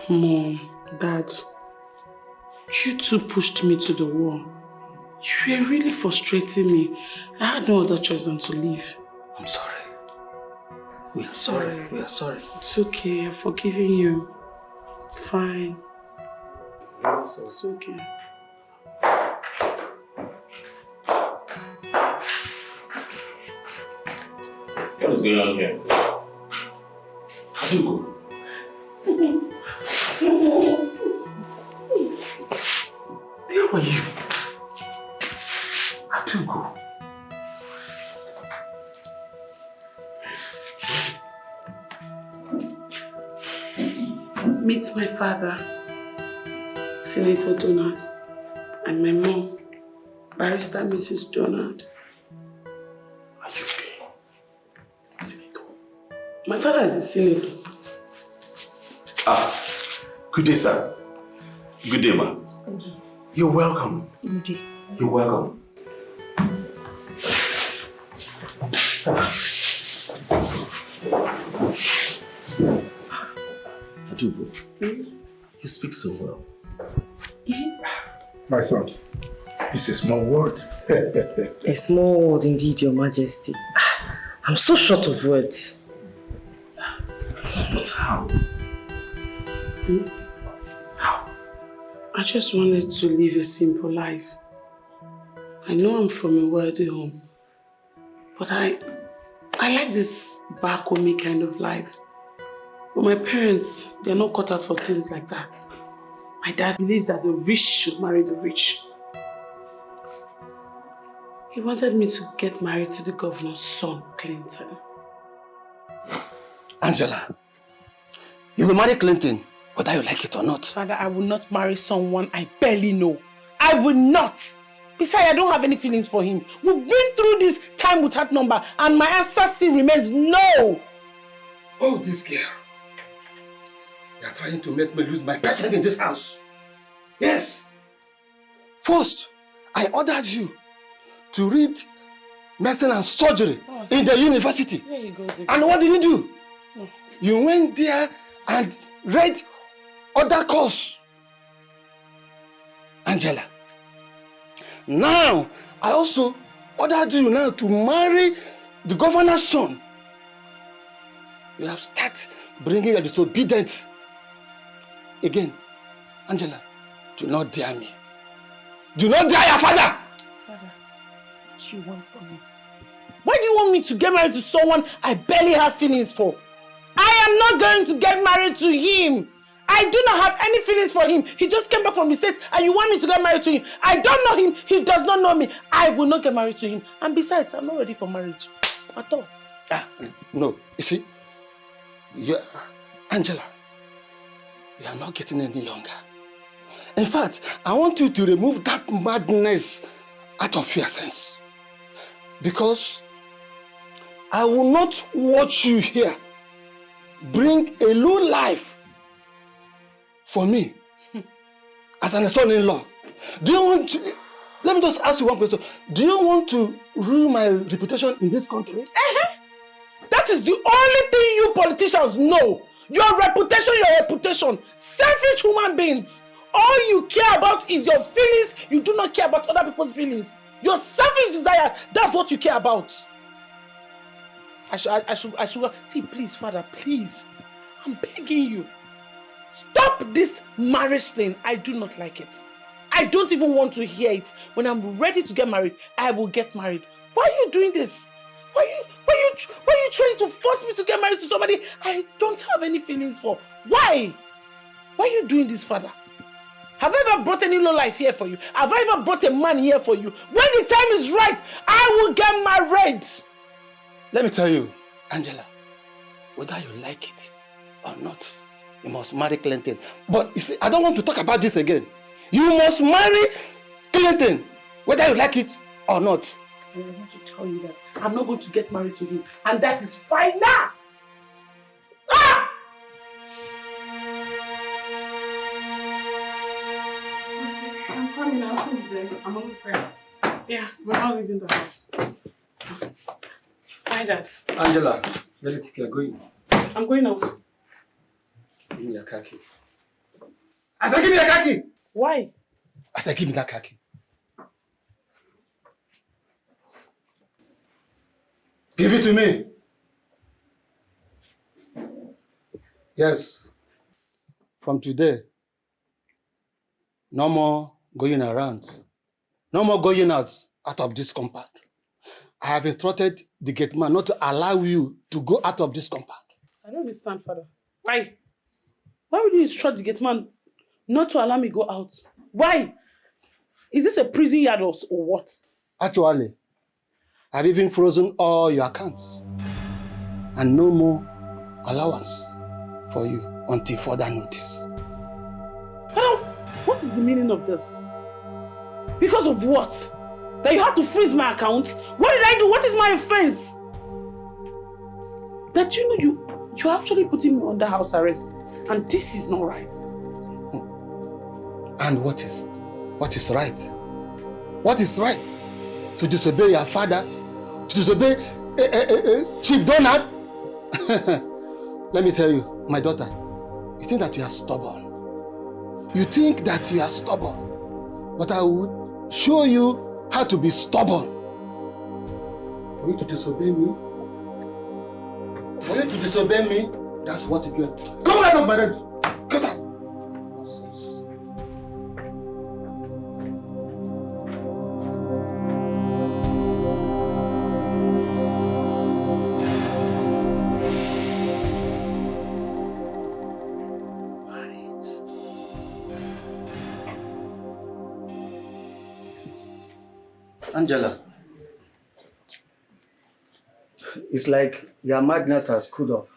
Mom, Dad, you two pushed me to the wall. You were really frustrating me. I had no other choice than to leave. I'm sorry. We are sorry. We are sorry. It's okay. I've forgiven you. It's fine. It's okay. What is going on here? Adugo. How are you? Adugo. Meet my father, Senator Donald, and my mom, Barrister Mrs. Donald. Are you okay? Senator. My father is a senator. Good day, sir. Good day, ma. You're welcome. Indeed. You're welcome. Adugo, you speak so well. My son, it's a small word. A small word indeed, Your Majesty. I'm so short of words. But how? How? I just wanted to live a simple life. I know I'm from a wealthy home, but I like this back home kind of life. But my parents, they're not cut out for things like that. My dad believes that the rich should marry the rich. He wanted me to get married to the governor's son, Clinton. Angela, you will marry Clinton, whether you like it or not. Father, I will not marry someone I barely know. I will not. Besides, I don't have any feelings for him. We've been through this time without number, and my answer still remains no. Oh, this girl. You are trying to make me lose my patience in this house. Yes. First, I ordered you to read medicine and surgery in the university. There he goes again. And what did you do? You went there and read other course. Angela. Now, I also ordered you now to marry the governor's son. You have started bringing your disobedience. Again, Angela, do not dare me. Do not dare your father! Father, what do you want from me? Why do you want me to get married to someone I barely have feelings for? I am not going to get married to him. I do not have any feelings for him. He just came back from the States and you want me to get married to him. I don't know him. He does not know me. I will not get married to him. And besides, I'm not ready for marriage at all. No, you see, Angela, you are not getting any younger. In fact, I want you to remove that madness out of your sense. Because I will not watch you here bring a new life for me as an son-in-law. Do you want to, let me just ask you one question. Do you want to ruin my reputation in this country? That is the only thing you politicians know. Your reputation. Selfish human beings. All you care about is your feelings. You do not care about other people's feelings. Your selfish desire, that's what you care about. I should see, please, Father, please. I'm begging you. Stop this marriage thing. I do not like it. I don't even want to hear it. When I'm ready to get married, I will get married. Why are you doing this? Why are you trying to force me to get married to somebody I don't have any feelings for? Why? Why are you doing this, Father? Have I ever brought any low life here for you? Have I ever brought a man here for you? When the time is right, I will get married. Let me tell you, Angela, whether you like it or not, you must marry Clinton. But you see, I don't want to talk about this again. You must marry Clinton, whether you like it or not. I want to tell you that I'm not going to get married to him. And that is fine now. Ah! I'm coming. I'll soon be there. I'm almost there. Yeah, we're not leaving the house. Hi, Dad. Angela, let it keep going. I'm going out. Give me your khaki. I said, give me your khaki. Why? I said, give me that khaki. Give it to me. Yes. From today, no more going around. No more going out of this compound. I have instructed the gate man not to allow you to go out of this compound. I don't understand, Father. Why? Why would you instruct the gate man not to allow me go out? Why? Is this a prison yard or what? Actually, I've even frozen all your accounts. And no more allowance for you until further notice. Father, what is the meaning of this? Because of what? That you had to freeze my account? What did I do? What is my offense? That you're actually putting me under house arrest. And this is not right. And what is right? What is right? To disobey your father? To disobey Chief Donald? Let me tell you, my daughter, you think that you are stubborn. You think that you are stubborn. But I would show you how to be stubborn. For you to disobey me, that's what you get. Come out of my bed. Get out. Angela, it's like your madness has cooled off.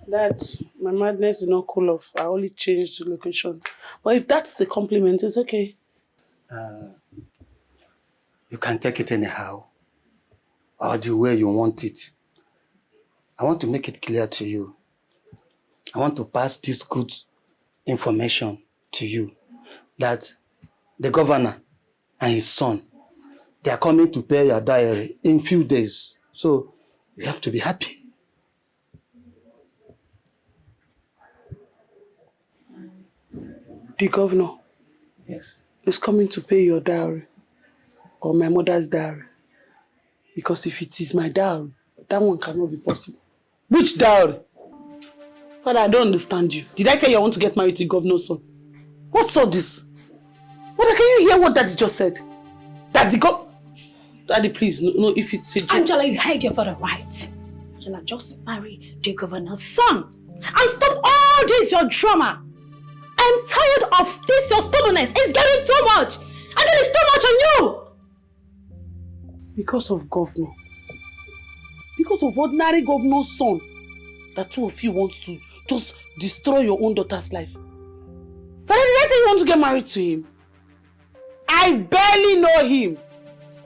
Dad, my madness did not cool off. I only changed the location. But if that's a compliment, it's okay. You can take it anyhow, or the way you want it. I want to make it clear to you. I want to pass this good information to you that the governor and his son, they are coming to pay your diary in few days. So you have to be happy. The governor? Yes. Is coming to pay your dowry or my mother's dowry. Because if it is my dowry, that one cannot be possible. Which dowry? Father, I don't understand you. Did I tell you I want to get married to the governor's son? What's all this? Mother, can you hear what Daddy just said? Daddy, please, no, if it's a joke. Angela, you heard your father right. Angela, just marry the governor's son. And stop all this, your drama. I'm tired of this, your stubbornness. It's getting too much. And then it's too much on you. Because of governor. Because of ordinary governor's son. That two of you want to just destroy your own daughter's life. Father, did I tell you want to get married to him? I barely know him.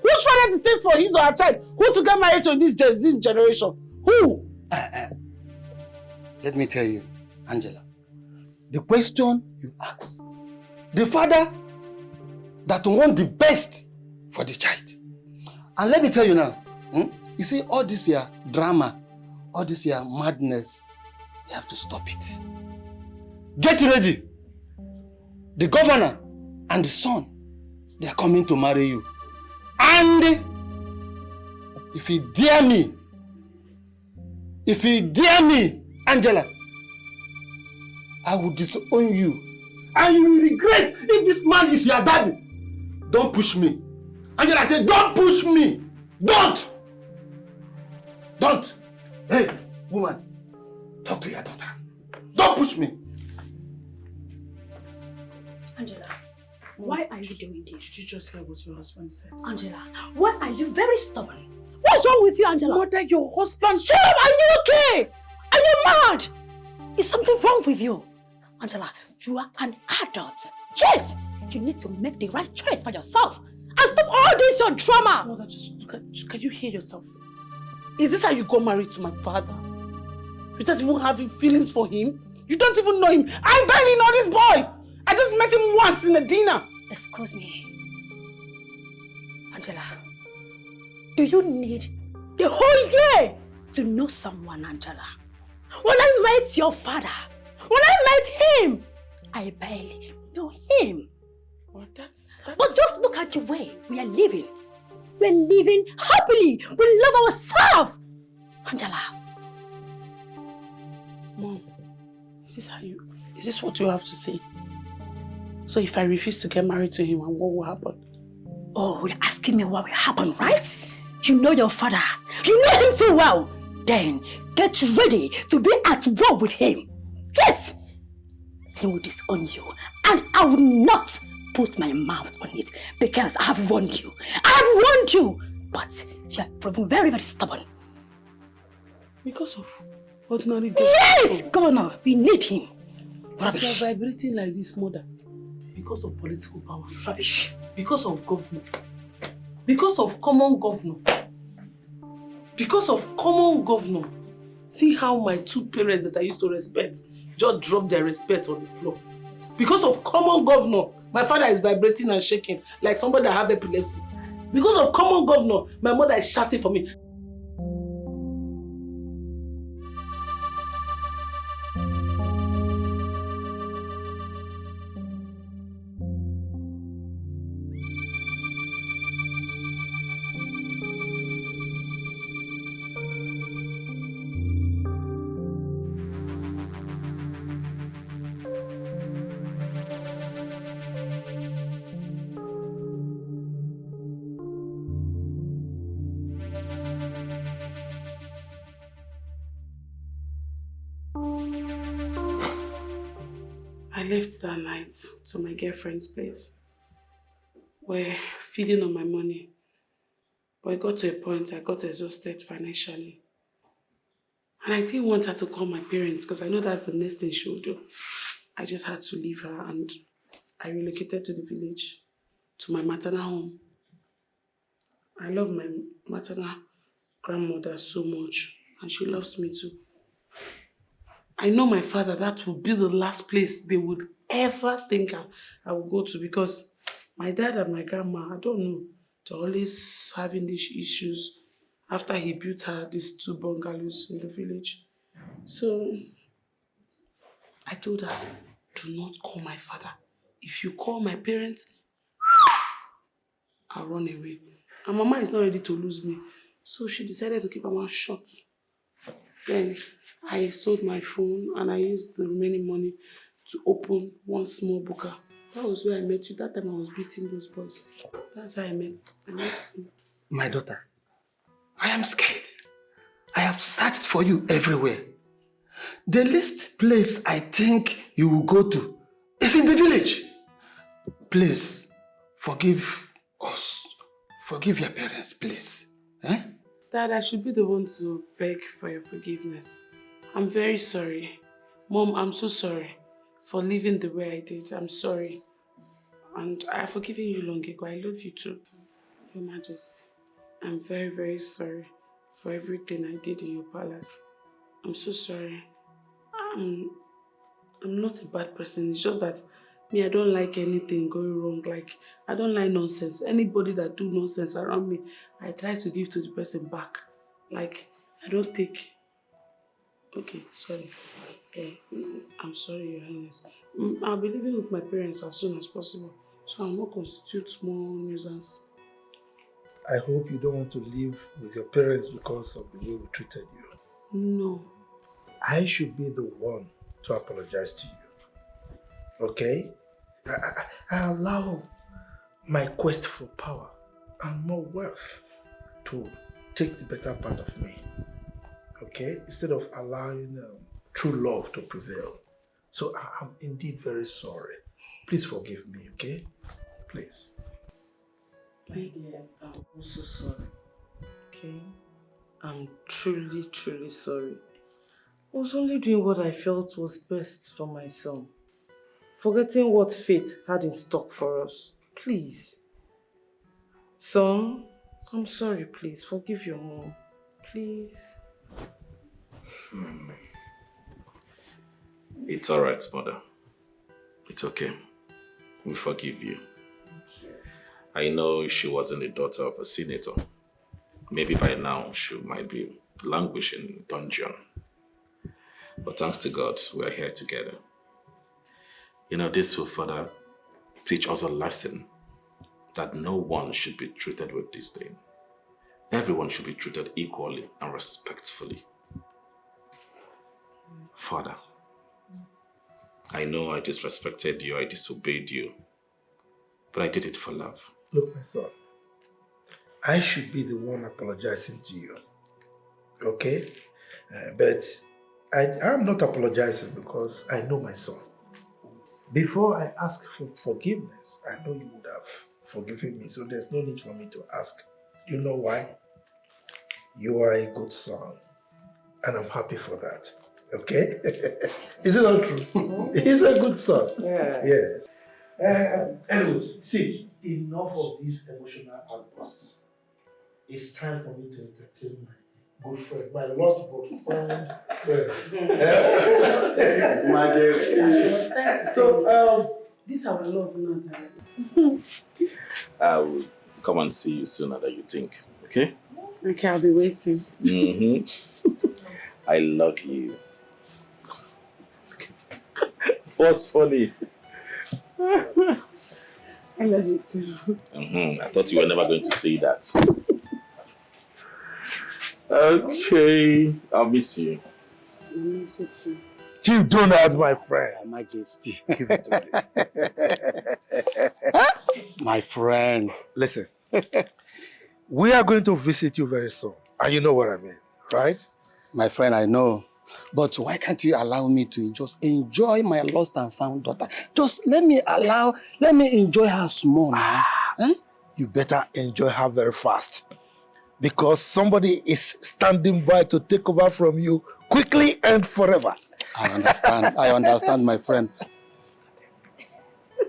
Which father to take for his or her child? Who to get married to in this generation? Who? Let me tell you, Angela. The question you ask, the father that wants the best for the child. And let me tell you now, you see all this here drama, all this here madness, you have to stop it. Get ready. The governor and the son, they are coming to marry you. And if you dare me, Angela, I will disown you. And you will regret if this man is your daddy. Don't push me. Angela, I said, don't push me. Don't. Don't. Hey, woman, talk to your daughter. Don't push me. Angela, why are you doing this? Did you just hear what your husband said? Angela, why are you very stubborn? What's wrong with you, Angela? Mother, your husband... Shut up! Are you okay? Are you mad? Is something wrong with you? Angela, you are an adult. Yes! You need to make the right choice for yourself. And stop all this your drama! Mother, just look at... Can you hear yourself? Is this how you got married to my father? Without even having feelings for him? You don't even know him. I barely know this boy! I just met him once in a dinner. Excuse me. Angela, do you need the whole year to know someone, Angela? When I met your father, when I met him, I barely know him. Well, that's... But just look at the way we are living. We're living happily. We love ourselves. Angela. Mom, is this what you have to say? So if I refuse to get married to him, what will happen? Oh, you're asking me what will happen, right? You know your father. You know him too well. Then get ready to be at war with him. Yes! He will disown you. And I will not put my mouth on it because I have warned you. I have warned you. But you are proving very, very stubborn. Because of ordinary... Yes, Governor, we need him. Rubbish. You are vibrating like this, mother. Because of political power. Rubbish. Because of governor. Because of common governor. Because of common governor. See how my two parents that I used to respect just dropped their respect on the floor. Because of common governor, my father is vibrating and shaking like somebody that have epilepsy. Because of common governor, my mother is shouting for me. I left that night to my girlfriend's place. We're feeding on my money. But it got to a point I got exhausted financially. And I didn't want her to call my parents because I know that's the next thing she would do. I just had to leave her and I relocated to the village, to my maternal home. I love my maternal grandmother so much and she loves me too. I know my father, that will be the last place they would ever think I would go to because my dad and my grandma, I don't know, they're always having these issues after he built her these 2 bungalows in the village. So I told her, do not call my father. If you call my parents, I'll run away. And Mama is not ready to lose me. So she decided to keep her mouth shut. Then I sold my phone and I used the remaining money to open one small booker. That was where I met you. That time I was beating those boys. That's how I met you. My daughter, I am scared. I have searched for you everywhere. The least place I think you will go to is in the village. Please, forgive us. Forgive your parents, please. Eh? Dad, I should be the one to beg for your forgiveness. I'm very sorry. Mom, I'm so sorry for living the way I did. I'm sorry. And I have forgiven you long ago. I love you too. Your Majesty, I'm very, very sorry for everything I did in your palace. I'm so sorry. I'm not a bad person. It's just that me, I don't like anything going wrong. Like, I don't like nonsense. Anybody that do nonsense around me, I try to give to the person back. Like, I don't take... Okay, sorry. I'm sorry, Your Highness. I'll be living with my parents as soon as possible, so I'll not constitute small nuisance. I hope you don't want to live with your parents because of the way we treated you. No. I should be the one to apologize to you. Okay? I allow my quest for power and more wealth to take the better part of me. Okay? Instead of allowing true love to prevail. So I'm indeed very sorry. Please forgive me, okay? Please. My dear, I'm also sorry. Okay? I'm truly, truly sorry. I was only doing what I felt was best for my son. Forgetting what fate had in stock for us. Please. Son, I'm sorry, please. Forgive your mom. Please. It's alright, mother. It's okay. We forgive you. I know she wasn't the daughter of a senator. Maybe by now she might be languishing in a dungeon. But thanks to God, we are here together. You know, this will further teach us a lesson that no one should be treated with disdain. Everyone should be treated equally and respectfully. Father, I know I disrespected you, I disobeyed you, but I did it for love. Look, my son, I should be the one apologizing to you, okay? But I'm not apologizing because I know my son. Before I ask for forgiveness, I know you would have forgiven me, so there's no need for me to ask. You know why? You are a good son, and I'm happy for that, okay? Is it not true? He's a good son. Yeah. Yes. Anyway, see, enough of these emotional outbursts. It's time for me to entertain my good friend, my lost but found friend. Majesty. So, This our love now. I will come and see you sooner than you think, okay? Okay, I'll be waiting. I love you. What's funny? I love you too. I thought you were never going to say that. Okay, I'll miss you. I miss you too. Chief Donald, my friend. Your Majesty. Give it to me. My friend. Listen, we are going to visit you very soon. And you know what I mean, right? My friend, I know. But why can't you allow me to just enjoy my lost and found daughter? Just let me enjoy her small now. You better enjoy her very fast. Because somebody is standing by to take over from you quickly and forever. I understand, my friend.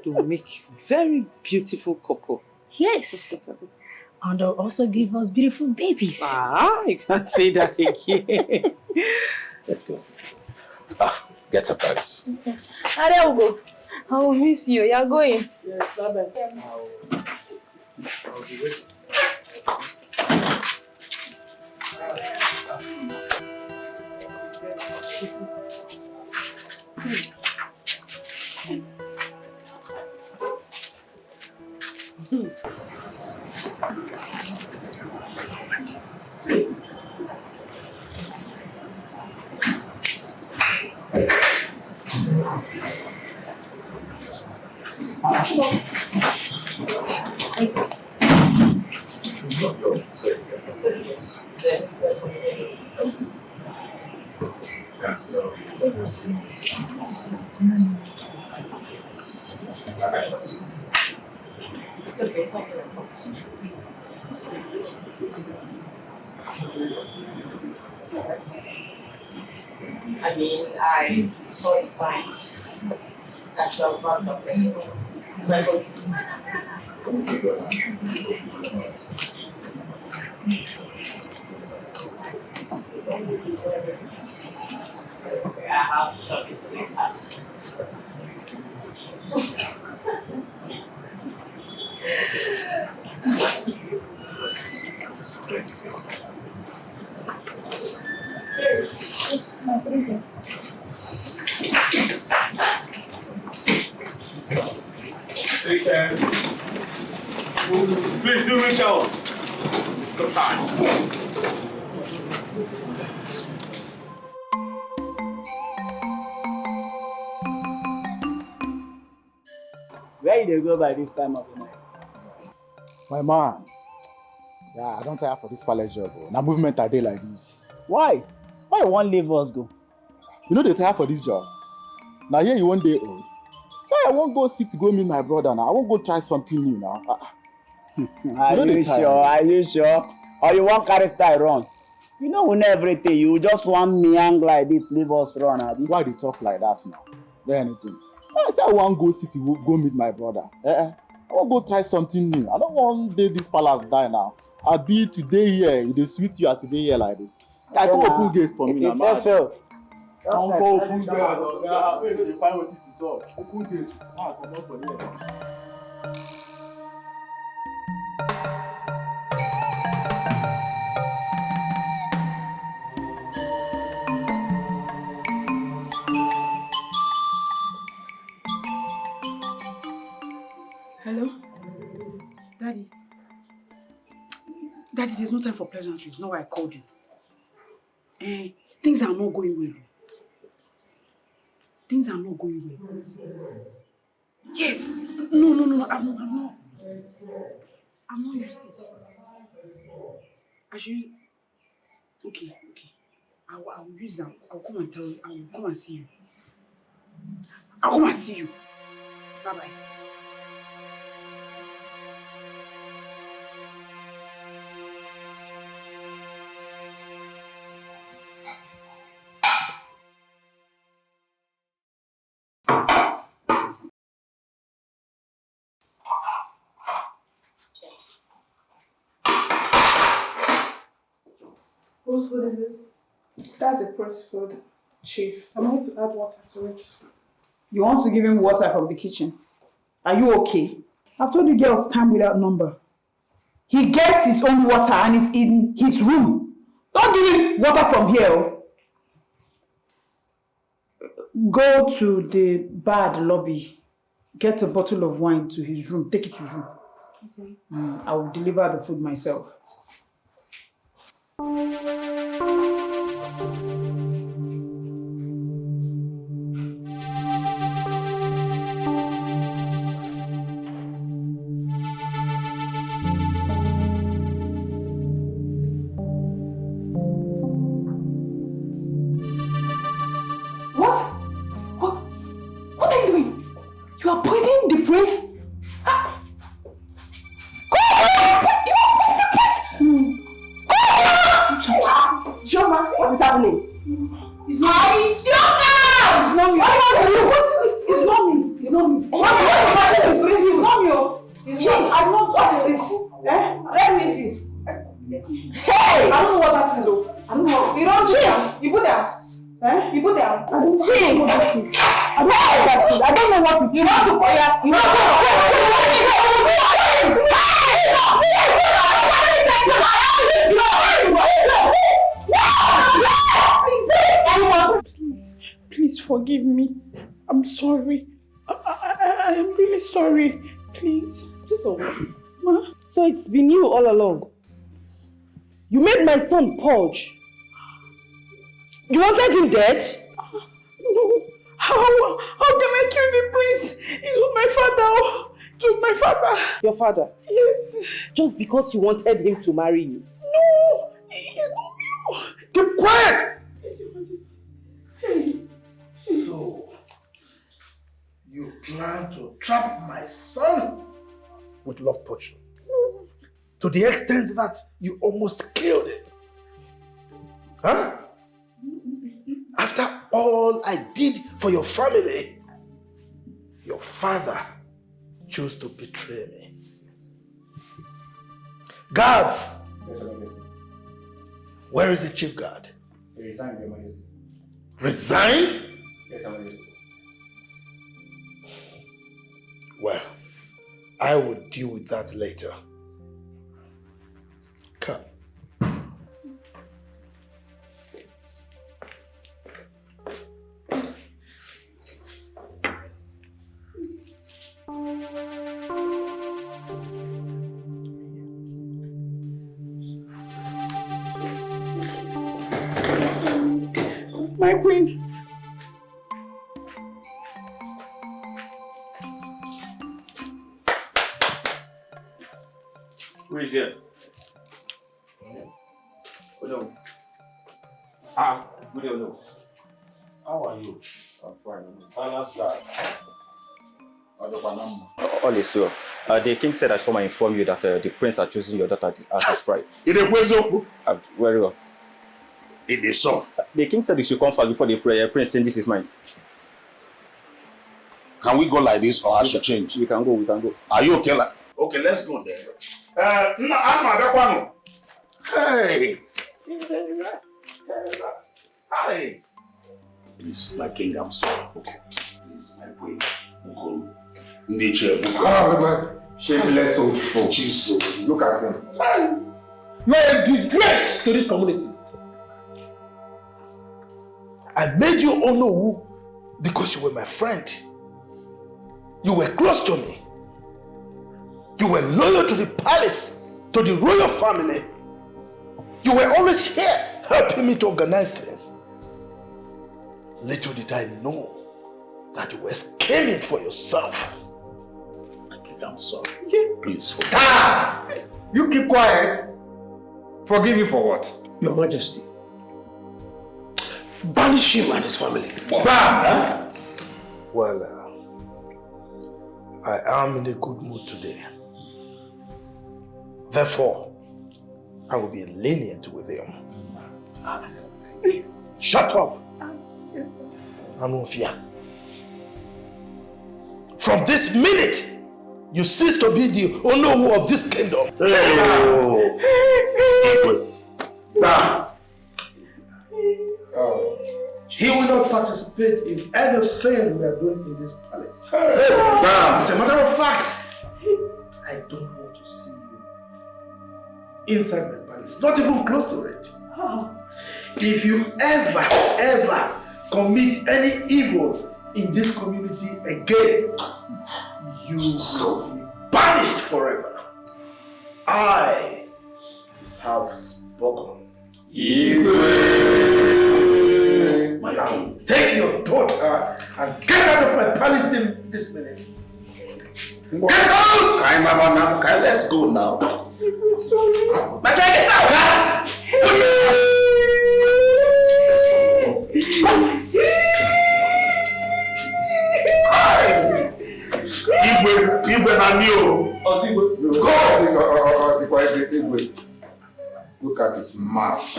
To make very beautiful couple. Yes. And they'll also give us beautiful babies. You can't say that again. Let's go. Get up, guys. Okay. I will go. I will miss you. You're going. Yes, bye-bye. I'll be waiting. I mean, I saw the signs that you are part of it. I have shot it to the house. Take care. Please do reach out sometimes. Where you dey go by this time of the night? My man, yeah, I don't tire for this palace job. Now movement a day like this. Why? Why you wan leave us go? You know they tire for this job. Now here you 1 day old. Why I won't go sit to go meet my brother now? I won't go try something new now. Are you sure? Are you sure? Or you want carry tie run? You know we know everything. You just want meang like this, leave us run. Why do you talk like that now? There anything? I say I want go city, go meet my brother. I want go try something new. I don't want this palace die now. I'll be today here. It is sweet you as today here like this. I don't open gate for me now. It's fair. Don't go open gate. Yeah, wait till you find what to do. Open gate. Ah, come on for here. Hello? Daddy? Daddy, there's no time for pleasantries. Not why I called you. Things are not going well. Things are not going well. Yes. No. I've not used it. I should. Okay. I will use them. I'll come and tell you. I will come and see you. I'll come and see you. Bye-bye. Whose food is this? That's a press food, Chief. I'm going to add water to it. You want to give him water from the kitchen? Are you okay? I've told you girls time without number. He gets his own water and it's in his room. Don't give him water from here. Go to the bar at the lobby. Get a bottle of wine to his room. Take it to his room. Okay. I will deliver the food myself. What are you doing? You are poisoning the prince? Joma, what is happening? It's not me. It's not me. It's not me. It's not me. What is happening? It's not me. Chief, I'm not talking this. Let me see. Hey! I don't know what that is though. I don't know. You don't Chief. You put down. You put down. Chief. I don't know what that is. I don't know what it is. You want to fire. You want Please forgive me. I'm sorry. I am really sorry. Please. Ma? So it's been you all along. You made my son purge. You wanted him dead? No. How can I kill the prince? It was my father. It was my father. Your father? Yes. Just because you wanted him to marry you? No. It's not me. Keep quiet! So, you plan to trap my son with love potion? To the extent that you almost killed him? Huh? After all I did for your family, your father chose to betray me. Guards! Where is the chief guard? He resigned, Your Majesty. Resigned? Yes, Your Majesty. Well, I will deal with that later. Come. My queen. Who is here? Hello. Good evening. How are you? I'm fine. Balance guy. All is well. The king said I should come and inform you that the prince are choosing your daughter as his bride. In the question? Very well. In the song? The king said he should come first before the prince changes his mind. Can we go like this or I should change? We can go. Are you okay? Okay, let's go there. Hey! Hi! Please, my king, I'm sorry. Okay. Please, my queen. Shameless old fool. Jesus. Look at him. You are a disgrace to this community. I made you Onowu because you were my friend. You were close to me. You were loyal to the palace, to the royal family. You were always here helping me to organize things. Little did I know that you were scheming for yourself. I'm sorry. Please forgive me. You keep quiet. Forgive you for what? Your Majesty. Banish him and his family. Bam! Well, I am in a good mood today. Therefore, I will be lenient with him. Shut up! Anufia. From this minute, you cease to be the Onowu of this kingdom. He will not participate in anything we are doing in this palace. As a matter of fact, I don't want to see you inside my palace, not even close to it. If you ever commit any evil in this community again, you will be banished forever. I have spoken. Take your daughter and get out of my palace this minute. Get out! Let's go now. My friend, get out! Look at his mouth.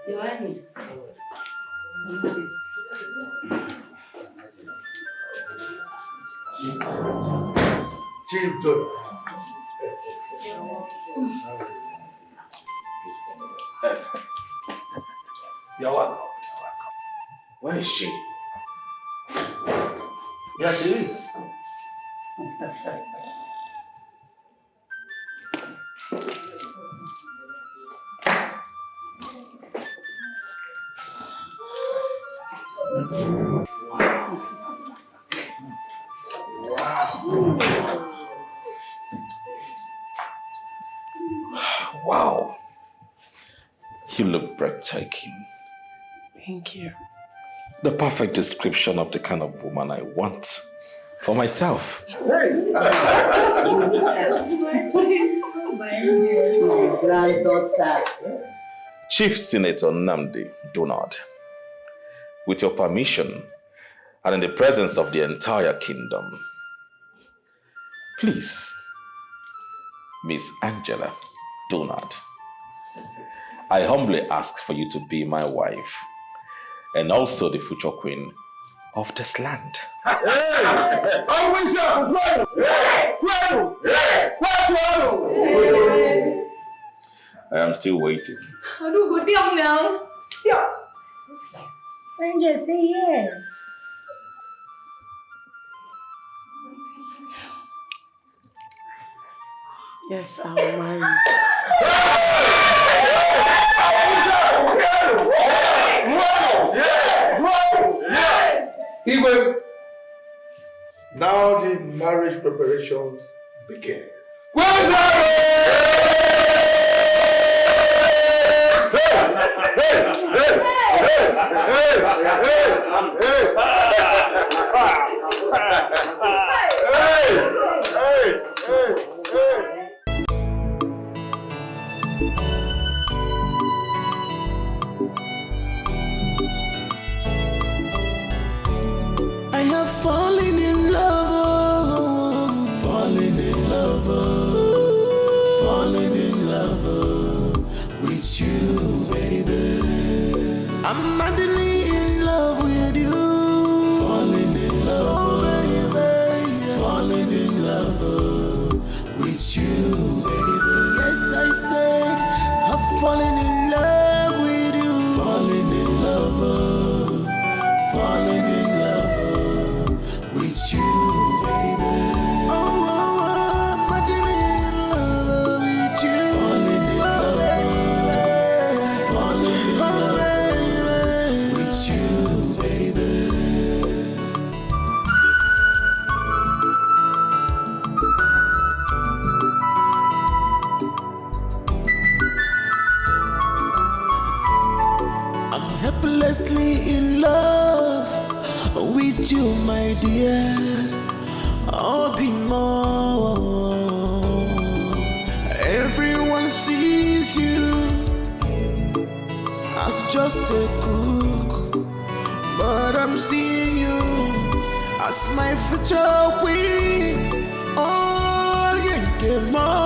Your Highness. Chief Doctor. You're welcome. Where is she? Yes, she is. Wow. You look breathtaking. Thank you. The perfect description of the kind of woman I want for myself. Granddaughter. Chief Senator Nnamdi Donald, with your permission and in the presence of the entire kingdom, please, Miss Angela Donald, I humbly ask for you to be my wife and also the future queen of this land. I am still waiting. Adugo, damn now. Yeah. Angel, say yes. Yes, I will marry you. Igwe, Now the marriage preparations begin. I have fallen in love, fallen in love, fallen in love with you, baby. I'm madly in love with you, fallen in love, baby, fallen in love with you, baby. Yes, I said I've fallen in love with you, fallen in love, fallen in love with you, baby. Oh, I'm madly in love with you, fallen in love, fallen in love with you, baby. I'm helplessly in love with you, my dear. I'll be more. Everyone sees you as just a cook, but I'm seeing you as my future queen. Oh, you get more.